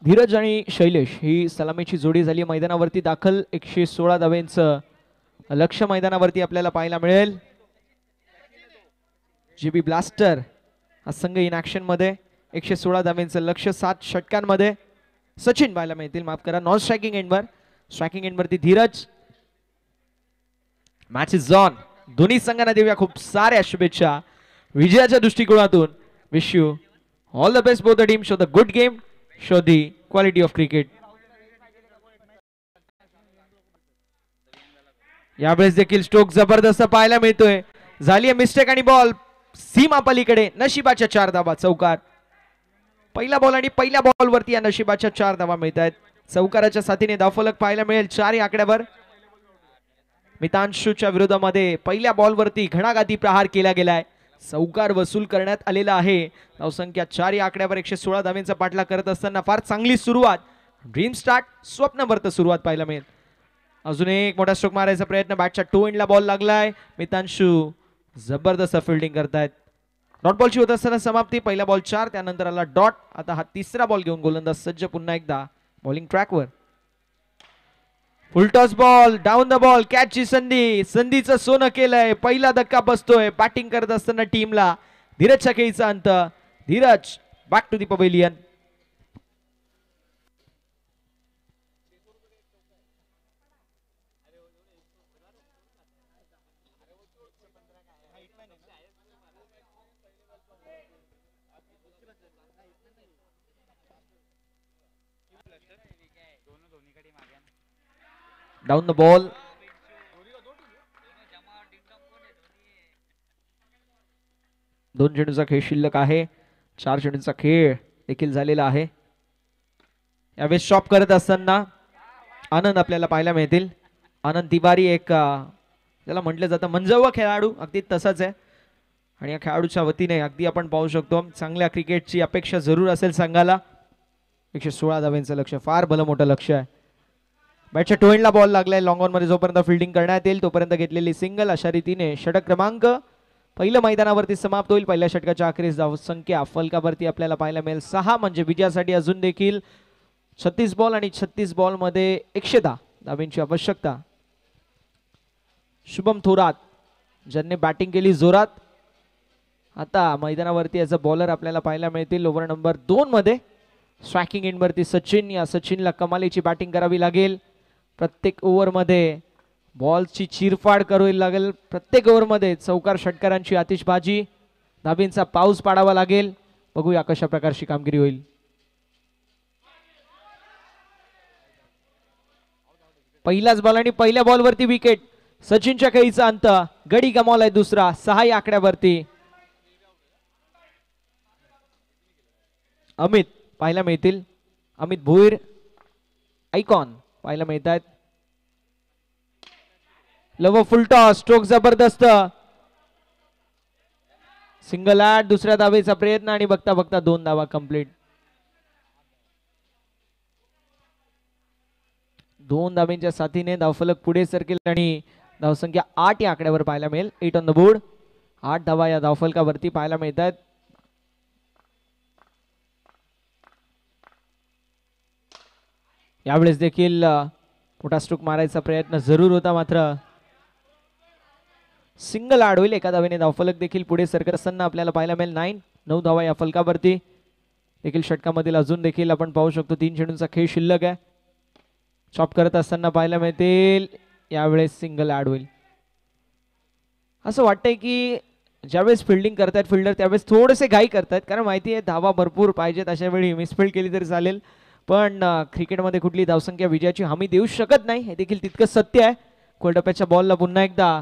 धीरज आणि शैलेश ही सलामीची जोडी झाली मैदानावरती दाखल. 116 धावांचं लक्ष मैदानावरती आपल्याला पाहायला मिळेल. जीबी ब्लास्टर हा संघ इन ऍक्शन मध्ये. 116 धावांचं लक्ष 7 षटकांमध्ये. सचिन पाहायला मिळतील, माफ करा, नॉन स्ट्रायकिंग एंडवर. स्ट्रायकिंग एंडवरती धीरज. Match is on. दोन्ही संघांना देऊया खूप साऱ्या शुभेच्छा विजयाच्या दृष्टिकोनातून. Wish you all the best both the team. Show the good game, show the quality of cricket. यावेळेस देखील स्ट्रोक जबरदस्त पाहायला मिळतोय. झाली मिस्टेक आणि बॉल सीमा पलीकडे. नशिबाच्या 4 धावा. चौकार. पहिला बॉल आणि पहिल्या बॉल वरती या नशिबाच्या 4 धावा मिळत आहेत. चौकाराच्या साथीने धावफलक पाहायला मिळेल 4 या आकड्यावर. मितांशूच्या विरोधामध्ये पहिल्या बॉल वरती घणाघाती प्रहार केला गेलाय. चौकार वसूल करण्यात आलेला आहे. धावसंख्या 4 या आकड्यावर. 116 धावांचा पाठलाग करत असताना फार चांगली सुरुवात. ड्रीम स्टार्ट, स्वप्नभरत सुरुवात पाहायला मिळेल. अजून एक मोठा स्ट्रोक मारायचा प्रयत्न. बॅटच्या टो एंडला बॉल लागलाय. मितांशू जबरदस्त फिल्डिंग करतायत. डॉट बॉलची होत असताना समाप्ती. पहिला बॉल 4, त्यानंतर आला डॉट. आता हा तिसरा बॉल घेऊन गोलंदाज सज्ज पुन्हा एकदा बॉलिंग ट्रॅकवर. Full toss ball, down the ball, कॅचची संधी. संधीचं सोनं केलंय. पहिला धक्का बसतोय बॅटिंग करत असताना टीमला. धीरजच्या खेळीचा अंत. Dheeraj back to the pavilion. Down the ball. दोन चेंडूचा खेळ शिल्लक आहे. 4 चेंडूचा खेळ देखील झालेला आहे. यावेळेस शॉप करत असताना आनंद आपल्याला पाहायला मिळतील. आनंद तिवारी एक ज्याला म्हटलं जातं मंजव खेळाडू, अगदी तसाच आहे. आणि या खेळाडूच्या वतीने अगदी आपण पाहू शकतो चांगल्या क्रिकेटची अपेक्षा जरूर असेल संघाला. 116 धावांचं लक्ष फार भलं मोठं लक्ष आहे. बॅटच्या टोएंडला बॉल लागलाय. लॉंग ऑन मध्ये जोपर्यंत फिल्डिंग करण्यात येईल तोपर्यंत घेतलेली सिंगल. अशा रीतीने षटक क्रमांक पहिलं मैदानावरती समाप्त होईल. पहिल्या षटकाच्या अखेरीस धावसंख्या फलकावरती आपल्याला पाहायला मिळेल 6. म्हणजे विजयासाठी अजून देखील 36 बॉल आणि 36 बॉल मध्ये 110 धाबींची आवश्यकता. शुभम थोरात ज्यांनी बॅटिंग केली जोरात, आता मैदानावरती याचा बॉलर आपल्याला पाहायला मिळतील. ओव्हर नंबर 2 मध्ये स्ट्रायकिंग एंड वरती सचिन. या सचिनला कमालीची बॅटिंग करावी लागेल. प्रत्येक ओव्हर मध्ये बॉलची चिरफाड करावी लागेल. प्रत्येक ओव्हर मध्ये चौकार षटकारांची आतिषबाजी, धाबींचा पाऊस पाडावा लागेल. बघूया कशा प्रकारची कामगिरी होईल. पहिलाच बॉल आणि पहिल्या बॉलवरती विकेट. सचिनच्या खेळीचा अंत. गडी गमावलाय दुसरा. 6 या आकड्यावरती. अमित पाहायला मिळतील. अमित भोईर आयकॉन पाहायला मिळत आहेत. लव फुलटॉ स्ट्रोक जबरदस्त. Single at. दुसऱ्या धावेचा प्रयत्न आणि बघता बघता 2 धावा कंप्लीट. 2 धाब्यांच्या साथीने धावफलक पुढे सरकेल आणि धावसंख्या 8 या आकड्यावर पाहायला मिळेल. 8 ऑन द बोर्ड. 8 धावा या धावफलकावरती पाहायला मिळतात. यावेळेस देखील मोठा स्ट्रोक मारायचा प्रयत्न जरूर होता, मात्र सिंगल ॲड होईल. एका धावेने धावफलक देखील पुढे सरकत असताना आपल्याला पाहायला मिळेल. 9 धावा या फलकावरती. देखील षटकामधील अजून देखील आपण पाहू शकतो 3 चेंडूंचा खेळ शिल्लक आहे. चॉप करत असताना पाहायला मिळतील. यावेळेस सिंगल ॲड होईल. असं वाटतंय की ज्यावेळेस फिल्डिंग करतायत फिल्डर त्यावेळेस थोडेसे घाई करतायत, कारण माहिती आहे धावा भरपूर पाहिजेत. अशा वेळी मिसफिल्ड केली तरी चालेल, पण क्रिकेटमध्ये कुठली धावसंख्या विजयाची हमी देऊ शकत नाही, हे देखील तितकंच सत्य आहे. कोलटप्प्याच्या बॉलला पुन्हा एकदा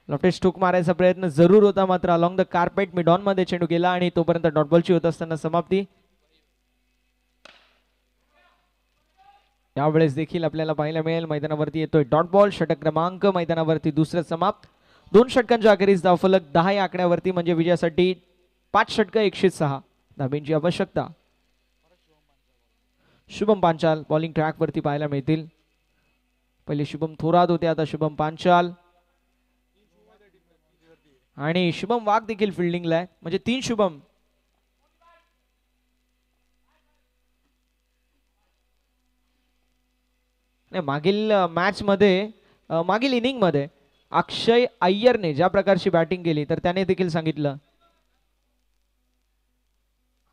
लॉफ्टेड स्ट्रोक मारायचा प्रयत्न जरूर होता, मात्र along the carpet mid on मध्ये चेंडू गेला आणि तोपर्यंत डॉट बॉलची होत असताना समाप्ती. यावेळेस देखील आपल्याला पाहायला मिळेल मैदानावरती येतोय डॉट बॉल. षटक क्रमांक मैदानावरती दुसरं समाप्त. 2 षटकांच्या अखेरीस धावफलक 10 या आकड्यावरती. म्हणजे विजयासाठी 5 षटक 106 धाबींची आवश्यकता. शुभम पांचाल बॉलिंग ट्रॅक वरती पाहायला मिळतील. पहिले शुभम थोरात होते, आता शुभम पांचाल आणि शुभम वाघ देखील फिल्डिंगला आहे. म्हणजे 3 शुभम. मागील मॅच मध्ये मागील इनिंग मध्ये अक्षय अय्यरने ज्या प्रकारची बॅटिंग केली तर त्याने देखील सांगितलं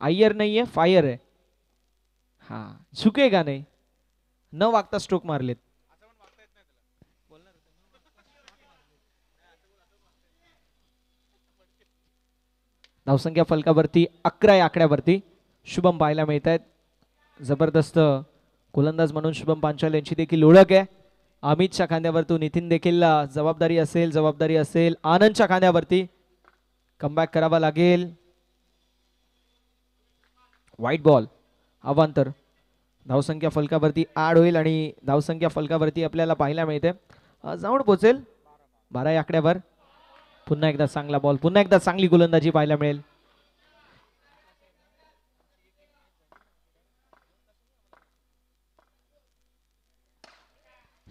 अय्यर नाहीये फायर आहे. हा झुकेगा नाही, न वागता स्ट्रोक मारलेत. धावसंख्या फलकावरती 11 या आकड्यावरती शुभम पाहायला मिळत आहेत. जबरदस्त गोलंदाज म्हणून शुभम पांचाल यांची देखील ओळख आहे. अमितच्या खांद्यावरती नितीन देखील जबाबदारी असेल. आनंदच्या खांद्यावरती कमबॅक करावा लागेल. व्हाईट बॉल अवांतर. धावसंख्या फलकावरती ऍड होईल आणि धावसंख्या फलकावरती आपल्याला पाहायला मिळते जाऊन पोहोचेल 12 या आकड्यावर. पुन्हा एकदा चांगला बॉल, पुन्हा एकदा चांगली गोलंदाजी पाहायला मिळेल.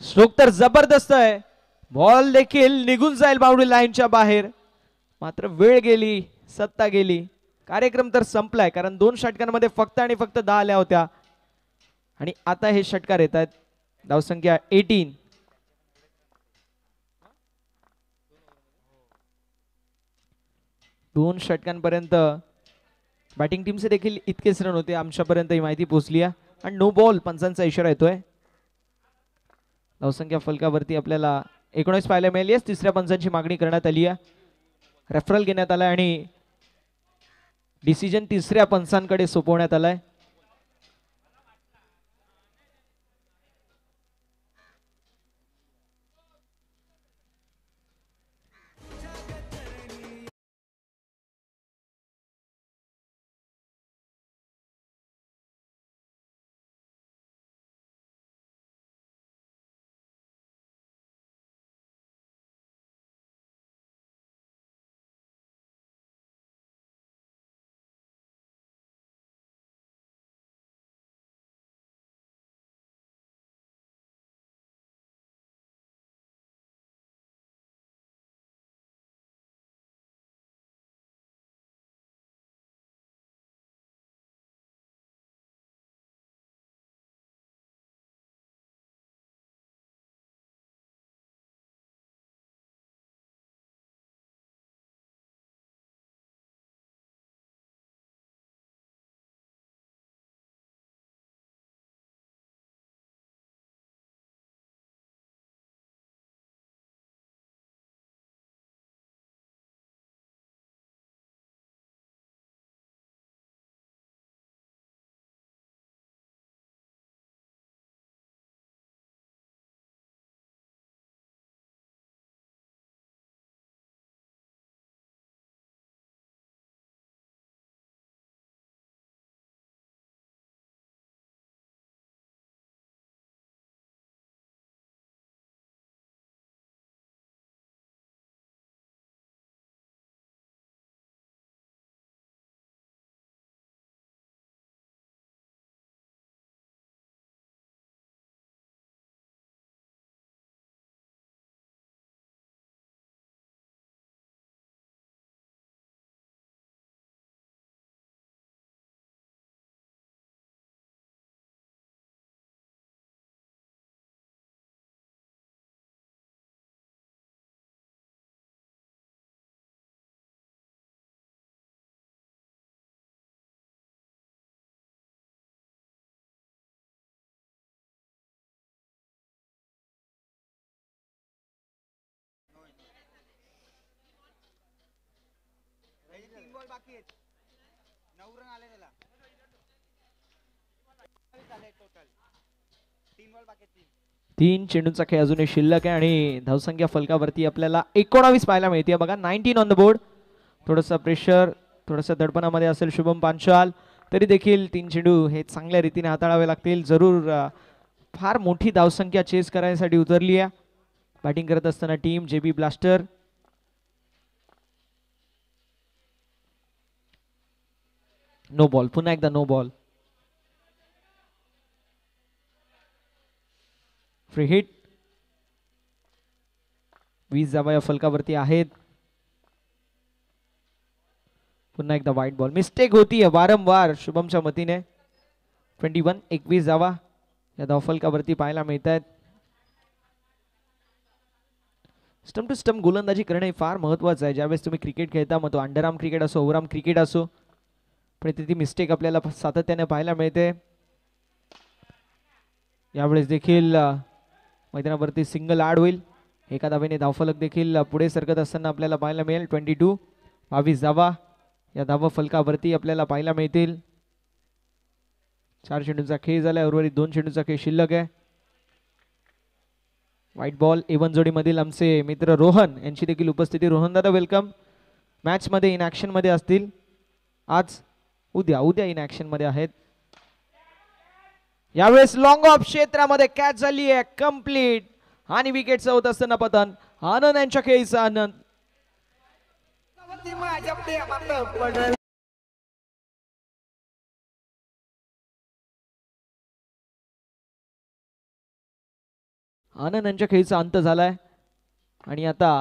स्ट्रोक तर जबरदस्त आहे. बॉल देखील निघून जाईल बाउंड्री लाईनच्या बाहेर, मात्र वेळ गेली, सत्ता गेली. कार्यक्रम तर संपलाय, कारण 2 षटकांमध्ये फक्त आणि फक्त 10 आल्या होत्या आणि आता हे षटकार येत आहेत. धावसंख्या 18. 2 षटकांपर्यंत बॅटिंग टीमचे देखील इतकेच रन होते. आमच्यापर्यंत ही माहिती पोहोचली आहे आणि नो बॉल पंचांचा इशारा येतोय. धावसंख्या फलकावरती आपल्याला 19 पाहायला मिळाली. तिसऱ्या पंचांची मागणी करण्यात आली आहे. रेफरल घेण्यात आलाय आणि डिसिजन तिसऱ्या पंचांकडे सोपवण्यात आलाय. तीन चेंडूंचा खेळ अजूनही शिल्लक आहे आणि धावसंख्या फलकावरती आपल्याला 19 पाहायला मिळते बघा. 19 ऑन द बोर्ड. थोडंसं प्रेशर, थोडंसं दडपणामध्ये असेल शुभम पांचाल, तरी देखील 3 चेंडू हे चांगल्या रीतीने हाताळावे लागतील. जरूर फार मोठी धावसंख्या चेस करण्यासाठी उतरली आहे बॅटिंग करत असताना team JB Blaster. No ball, पुन्हा एकदा नो बॉल. Free hit. 20 धावा या फलकावरती आहेत. पुन्हा एकदा वाईट बॉल. मिस्टेक होतीये वारंवार शुभमच्या मतीने. 21, 21 धावा या धावफलकावरती पाहायला मिळत आहेत. स्टंप टू स्टंप गोलंदाजी करणे फार महत्वाचं आहे. ज्यावेळेस तुम्ही क्रिकेट खेळता, मग तो अंडरआर्म क्रिकेट असो, ओव्हरआर्म क्रिकेट असो, पण ती मिस्टेक आपल्याला सातत्याने पाहायला मिळते. यावेळेस देखील मैदानावरती सिंगल ऍड होईल. एका धावेने धावफलक देखील पुढे सरकत असताना आपल्याला पाहायला मिळेल. 22, 22 धावा या धावा फलकावरती आपल्याला पाहायला मिळतील. 4 चेंडूंचा खेळ झाला. उर्वरित 2 चेंडूंचा खेळ शिल्लक आहे. White ball. A1 जोडीमधील आमचे मित्र रोहन यांची देखील उपस्थिती. रोहन दादा वेलकम. मॅच मध्ये इन ऍक्शन मध्ये असतील. आज उद्या इन ऍक्शन मध्ये आहेत. यावेळेस लॉंग ऑफ क्षेत्रामध्ये कॅच झाली आहे कंप्लीट आणि विकेटचं होत असताना पतन. आनंद यांच्या खेळीचा आनंद. आनंद यांच्या खेळीचा अंत झालाय आणि आता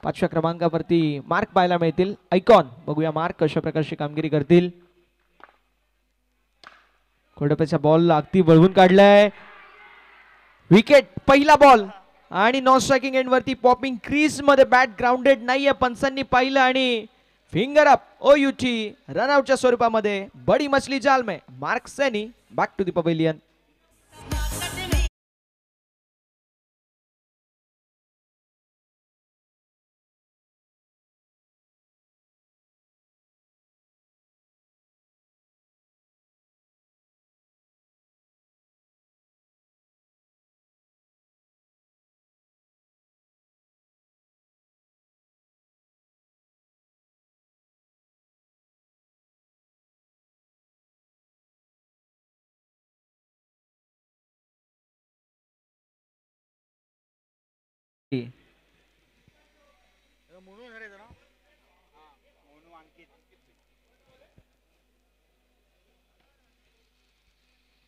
5व्या क्रमांकावरती मार्क पाहायला मिळतील. आयकॉन. बघूया मार्क कशा प्रकारची कामगिरी करतील. कोल्डपेच्या बॉल अगदी वळवून काढलाय. विकेट. पहिला बॉल आणि नॉन स्ट्रायकिंग एंड वरती पॉपिंग क्रीज मध्ये बॅट ग्राउंडेड नाहीये. पंचांनी पाहिलं आणि फिंगर अप OUT रनआउटच्या स्वरूपामध्ये. बडी मछली जाल में Mark Saini back to the pavilion.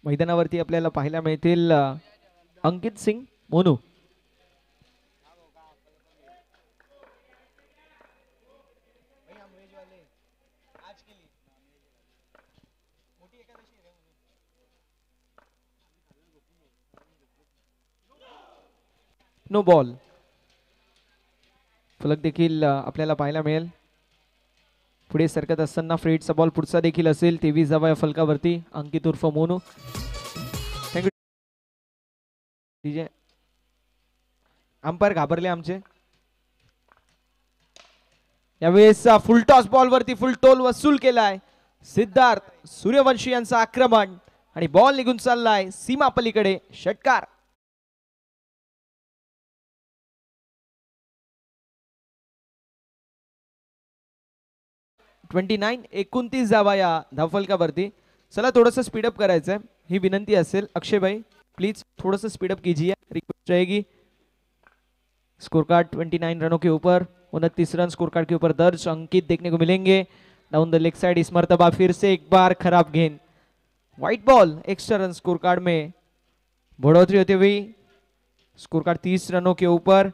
मैदानावरती आपल्याला पाहायला मिळतील अंकित सिंग मोनू. No ball. फलक देखील आपल्याला पाहायला मिळेल. पुढे सरकत असताना फ्रेडचा बॉल पुढचा देखील असेल. 23 धावा या फलकावरती. अंकित उर्फ मोनू. थँक्यू. अंपायर घाबरले आमचे. यावेळेस फुल टॉस बॉल वरती फुल टोल वसूल केलाय. सिद्धार्थ सूर्यवंशी यांचं आक्रमण आणि बॉल निघून चाललाय सीमा पलीकडे. षटकार. 29, 29 धावा या धावफलकावरती. चला थोड़ा स्पीडअप करायचं आहे, ही विनंती असेल. अक्षय भाई प्लीज थोड़ा स्पीडअप कीजिए, रिक्वेस्ट रहेगी. स्कोर कार्ड 29 रनों के ऊपर, 29 रन स्कोर कार्ड के ऊपर दर्ज अंकित देखने को मिलेंगे. डाउन द लेग साइड इस मर्तबा फिर से एक बार खराब गेंद. White ball. Extra run score card में बढ़ोतरी होती हुई. स्कोर कार्ड 30 रनों के ऊपर.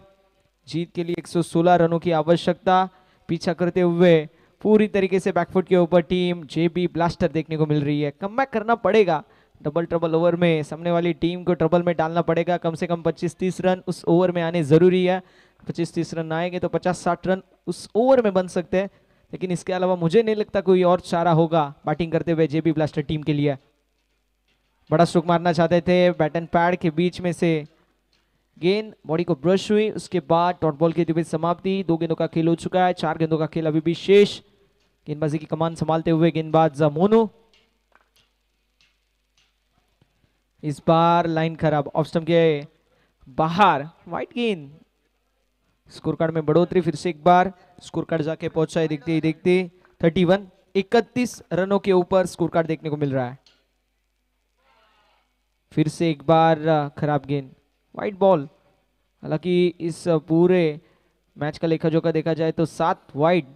जीत के लिए 116 रनों की आवश्यकता. पीछा करते हुए पूरी तरीके से बैकफुट के ऊपर टीम जेबी ब्लास्टर देखने को मिल रही है. कमबैक करना पड़ेगा. डबल ट्रबल ओवर में सामने वाली टीम को ट्रबल में डालना पड़ेगा. कम से कम 25-30 रन उस ओवर में आने जरूरी है. 25-30 रन आएंगे तो 50-60 रन उस ओवर में बन सकते हैं, लेकिन इसके अलावा मुझे नहीं लगता कोई और चारा होगा बैटिंग करते हुए जेबी ब्लास्टर टीम के लिए. बड़ा स्ट्रोक मारना चाहते थे, बैट एंड पैड के बीच में से गेंद बॉडी को ब्रश हुई, उसके बाद डॉट बॉल की समाप्ति. 2 गेंदों का खेल हो चुका है, 4 गेंदों का खेल अभी भी शेष. गेंदबाजी की कमान संभालते हुए गेंदबाज मोनू। इस बार लाइन खराब, ऑफ स्टंप के बाहर, वाइट गेंद। स्कोर कार्ड में बढ़ोतरी फिर से एक बार, स्कोर कार्ड जाके पहुंचा है देखते ही देखते 31 रनों के ऊपर स्कोर कार्ड देखने को मिल रहा है। फिर से एक बार खराब गेंद, वाइट बॉल। हालांकि इस पूरे मैच का लेखा जोखा देखा जाए तो 7 वाइड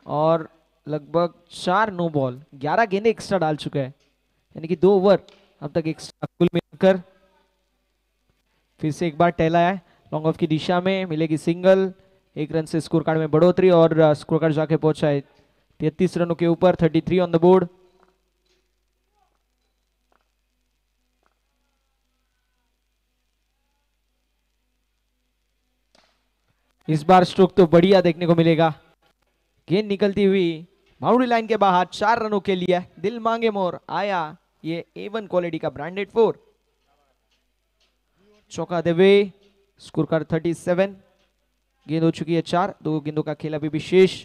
और लगभग 4 नो बॉल, 11 गेंदे एक्स्ट्रा डाल चुके हैं, यानी कि 2 ओवर अब तक एक्स्ट्रा कुल मिलकर। फिर से एक बार टहला है लॉन्ग ऑफ की दिशा में, मिलेगी सिंगल। 1 रन से स्कोर कार्ड में बढ़ोतरी और स्कोर कार्ड जाके पहुंचा है 33 रनों के ऊपर, 33 ऑन द बोर्ड। इस बार स्ट्रोक तो बढ़िया देखने को मिलेगा, गेंद निकलती हुई बाउंड्री लाइन के बाहर, 4 रनों के लिए दिल मांगे मोर आया ये A1 क्वालिटी का ब्रांडेड 4। चौका देवे, स्कोर कार्ड 37, गेंद हो चुकी है 4, 2 गेंदों का खेल अभी भी शेष।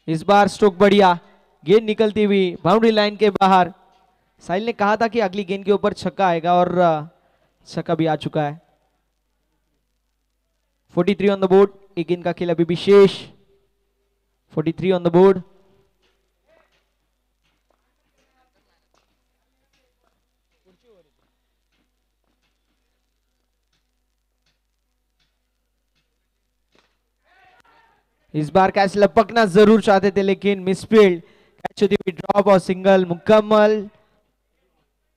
इस बार स्ट्रोक बढ़िया, गेंद निकलती हुई बाउंड्री लाइन के बाहर। साहिल ने कहा था कि अगली गेंद के ऊपर छक्का आएगा और छक्का भी आ चुका है। 43 ऑन द बोर्ड, एक गेंद का खेल अभी भी शेष। 43 ऑन द बोर्ड। इस बार कैच लपकना जरूर चाहते थे लेकिन मिसफील्ड, कैच होती हुई ड्रॉप और सिंगल मुकम्मल।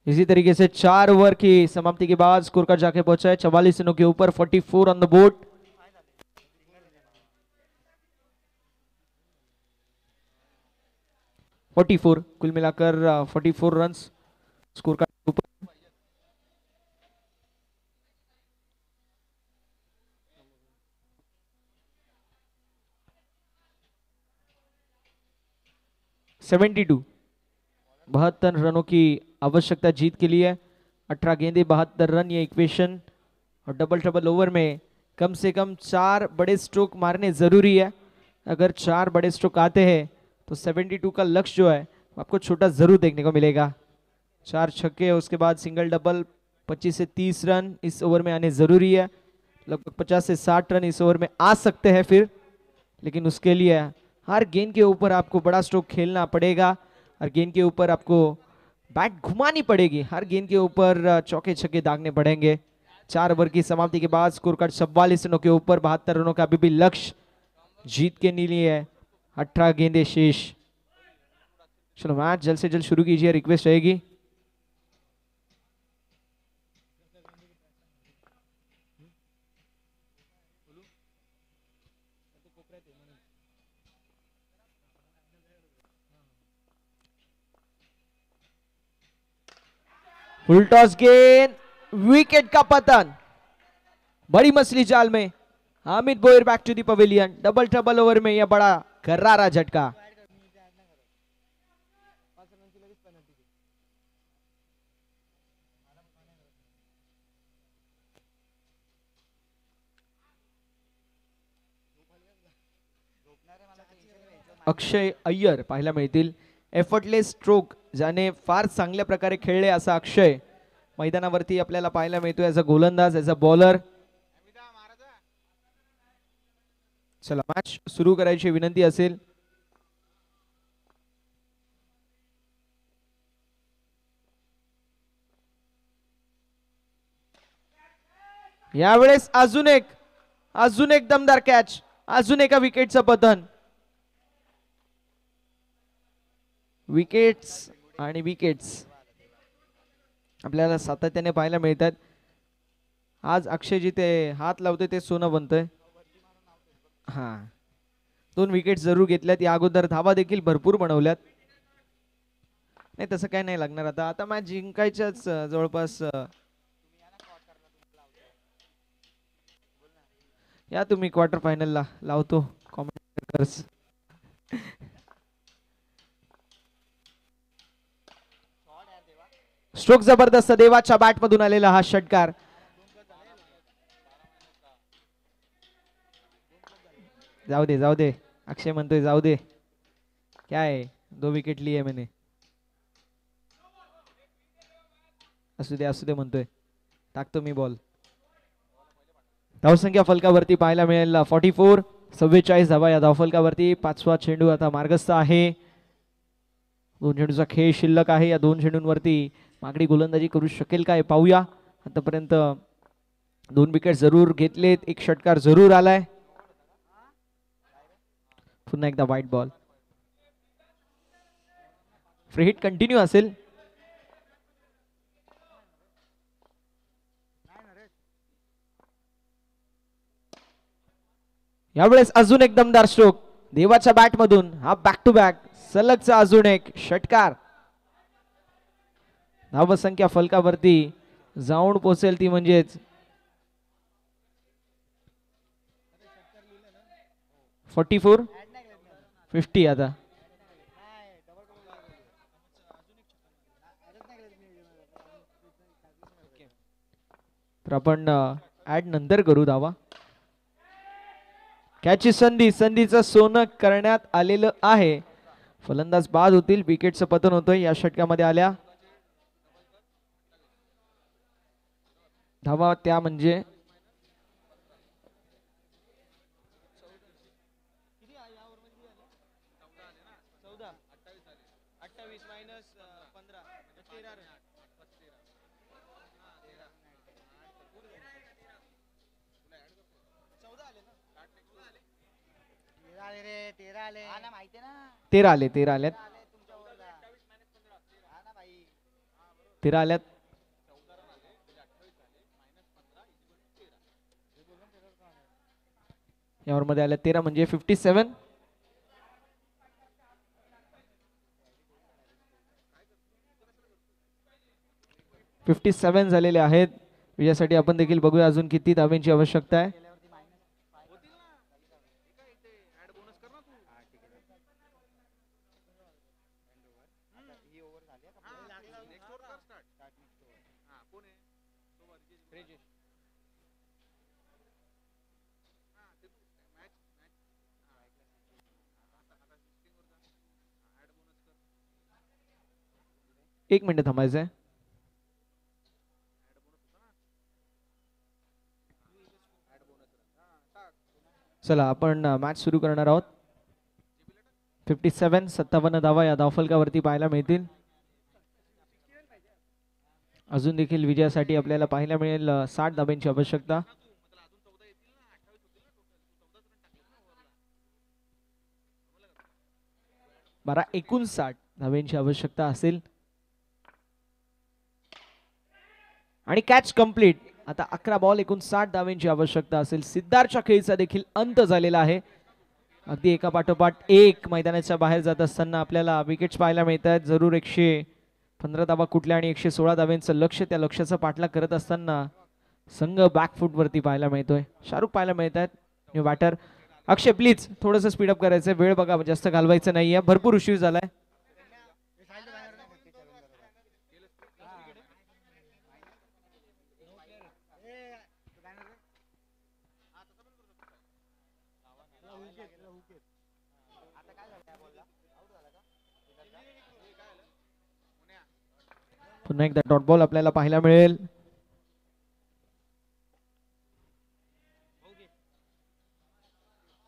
इसी तरीके से 4 ओवर की समाप्ति के बाद स्कोर कार्ड जाके पहुंचा है 44 रनों के ऊपर, 44 ऑन द बोर्ड। कुल मिलाकर 44 रन स्कोर कार्ड के ऊपर। टू 72 रनों की आवश्यकता जीत के लिए, 18 गेंदे 72 रन ये इक्वेशन। और डबल ओवर में कम से कम 4 बड़े स्ट्रोक मारने जरूरी है। अगर 4 बड़े स्ट्रोक आते हैं तो 72 का लक्ष्य जो है आपको छोटा जरूर देखने को मिलेगा। 4 छक्के, उसके बाद सिंगल डबल, 25 से 30 रन इस ओवर में आने जरूरी है। लगभग 50 से 60 रन इस ओवर में आ सकते हैं फिर, लेकिन उसके लिए हर गेंद के ऊपर आपको बड़ा स्ट्रोक खेलना पड़ेगा और गेंद के ऊपर आपको बैट घुमानी पड़ेगी, हर गेंद के ऊपर चौके छक्के दागने पड़ेंगे। 4 ओवर की समाप्ति के बाद स्कोर कार्ड 44 रनों के ऊपर, 72 रनों का अभी भी लक्ष्य जीत के लिए है, 18 गेंदे शेष। चलो मैच जल्द से जल्द शुरू कीजिए, रिक्वेस्ट रहेगी। फुल टॉस गेंद, विकेट का पतन, बड़ी मछली जाल में। Hamid Boyer back to the pavilion. Double over में यह बड़ा करारा झटका। अक्षय अय्यर पाहायला मिळतील, एफर्टलेस स्ट्रोक ज्याने फार चांगल्या प्रकारे खेळले असा अक्षय मैदानावरती आपल्याला पाहायला मिळतोय, ॲज अ गोलंदाज, ॲज अ बॉलर। चला मॅच सुरू करायची विनंती असेल। यावेळेस अजून एक दमदार कॅच, अजून एका विकेटचं पतन। विकेट्स आणि विकेट्स आपल्याला सातत्याने पाहायला मिळतात। आज अक्षय जिथे हात लावते ते सोनं बनतंय। हा, 2 विकेट जरूर घेतल्यात, या अगोदर धावा देखील भरपूर बनवल्यात। नाही तसं काय नाही लागणार, आता मॅच जिंकायच्याच जवळपास। या तुम्ही क्वार्टर फायनलला लावतो कॉमेंटर्स। स्ट्रोक जबरदस्त, देवाच्या बॅट मधून आलेला हा षटकार. जाऊ दे जाऊ दे, अक्षय म्हणतोय जाऊ दे, काय 2 विकेट लिए मैंने. असू दे म्हणतोय, टाकतो मी बॉल. धावसंख्या फलकावरती पाहायला मिळेल 44. 44 धावा या धावफलकावरती. 5वा चेंडू आता मार्गस्थ आहे. 2 चेंडूचा खेळ शिल्लक आहे. या 2 चेंडूंवरती मागणी गोलंदाजी करू शकेल काय पाहूया. आतापर्यंत 2 विकेट जरूर घेतलेत, एक षटकार जरूर आलाय. पुन्हा एकदा वाईट बॉल. फ्री हिट कंटिन्यू असेल. यावेळेस अजून एक दमदार स्ट्रोक देवाच्या बॅट मधून. हा बॅक टू बॅक सलगचा अजून एक षटकार. धावसंख्या फलकावरती जाऊन पोहोचेल ती म्हणजेच 44. 50 आता. तर आपण ऍड नंतर करू धावा. कॅचची संधीचं सोनं करण्यात आलेलं आहे. फलंदाज बाद होतील. विकेटचं पतन होतोय या षटकामध्ये आल्या धावा त्या म्हणजे तेरा आले 13 आल्यात. 13 आल्यात. यावर मध्ये आल्या 13 म्हणजे 57. झालेले आहेत. विजयासाठी आपण देखील बघूया अजून किती धावांची आवश्यकता आहे. एक मिनिट थांबायचं आहे. चला आपण मॅच सुरू करणार आहोत. 57 57 धावा या धावफलकावरती पाहायला मिळतील. अजून देखील विजयासाठी आपल्याला पाहायला मिळेल 60 धावांची आवश्यकता. 59 धावांची आवश्यकता असेल. आणि कॅच कंप्लीट. आता 11 बॉल 59 धावांची आवश्यकता असेल. सिद्धार्थच्या खेळीचा देखील अंत झालेला आहे. अगदी एका पाठोपाठ एक मैदानाच्या बाहेर जात असताना आपल्याला विकेट्स पाहायला मिळतात. जरूर 115 धावा कुठल्या आणि 116 धावांचं लक्ष, त्या लक्ष्याचा पाठलाग करत असताना संघ बॅकफूट वरती पाहायला मिळतोय. शाहरुख पाहायला मिळतात. न्यू बॅटर अक्षय प्लीज थोडंसं स्पीडअप करायचं. वेळ बघा, जास्त घालवायचं नाहीये. भरपूर उशीर झालाय. पुन्हा एकदा डॉट बॉल आपल्याला पाहायला मिळेल.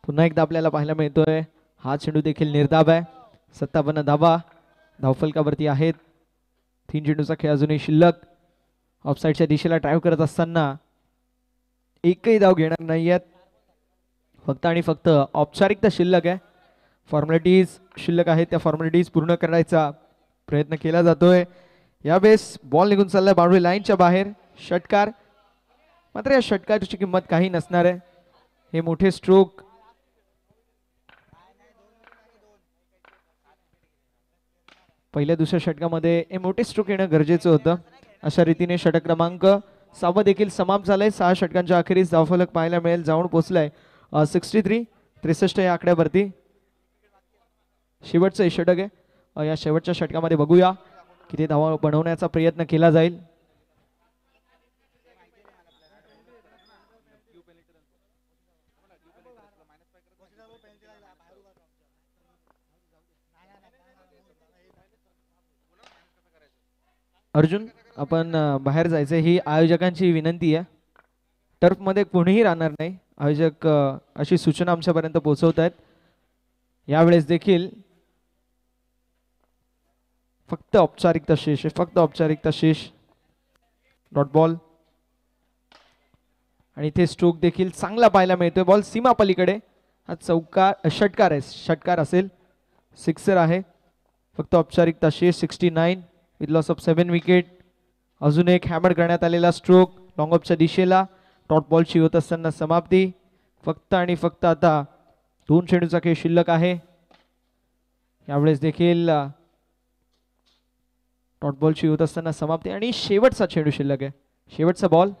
पुन्हा एकदा आपल्याला पाहायला मिळतोय हा चेंडू देखील निर्धाव आहे. 57 धावा धावफलकावरती आहेत. 3 चेंडूचा खेळ अजूनही शिल्लक. ऑफसाईडच्या दिशेला ड्राईव्ह करत असताना एकही धाव घेणार नाहीयेत. फक्त आणि फक्त औपचारिकता शिल्लक आहे. फॉर्मॅलिटीज शिल्लक आहेत, त्या फॉर्मॅलिटीज पूर्ण करायचा प्रयत्न केला जातोय. यावेळेस बॉल निघून चाललाय बाउंड्री लाईनच्या बाहेर. षटकार. मात्र या षटकाची किंमत काही नसणार आहे. हे मोठे स्ट्रोक पहिल्या दुसऱ्या षटकामध्ये हे मोठे स्ट्रोक येणं गरजेचं होतं. अशा रीतीने षटक क्रमांक 6 देखील समाप्त झालंय. 6 षटकांच्या अखेरीस धावफलक पाहायला मिळेल. जाऊन पोहोचलाय 63 या आकड्यावरती. शेवटचं षटक आहे. या शेवटच्या षटकामध्ये बघूया किती धावा बनवण्याचा प्रयत्न केला जाईल. अर्जुन, आपण बाहेर जायचं ही आयोजकांची विनंती आहे. टर्फ मध्ये कोणीही राहणार नाही. आयोजक अशी सूचना आमच्यापर्यंत पोहोचवत आहेत. यावेळेस देखील फक्त औपचारिकता शेष आहे, फक्त औपचारिकता शेष. डॉट बॉल आणि इथे स्ट्रोक देखील चांगला पाहायला मिळतोय. बॉल सीमा पलीकडे. हा षटकार आहे, षटकार असेल, सिक्सर आहे. फक्त औपचारिकता शेष. 69 विथ लॉस ऑफ 7 विकेट. अजून एक हॅमर करण्यात आलेला स्ट्रोक लॉंग ऑफच्या दिशेला. डॉट बॉलची होत असताना समाप्ती. फक्त आणि फक्त आता 2 चेंडूचा खेळ शिल्लक आहे. यावेळेस देखील डॉट बॉलची होत असताना समाप्ती आणि शेवटचा चेंडू शिल्लक आहे. शेवटचा बॉल.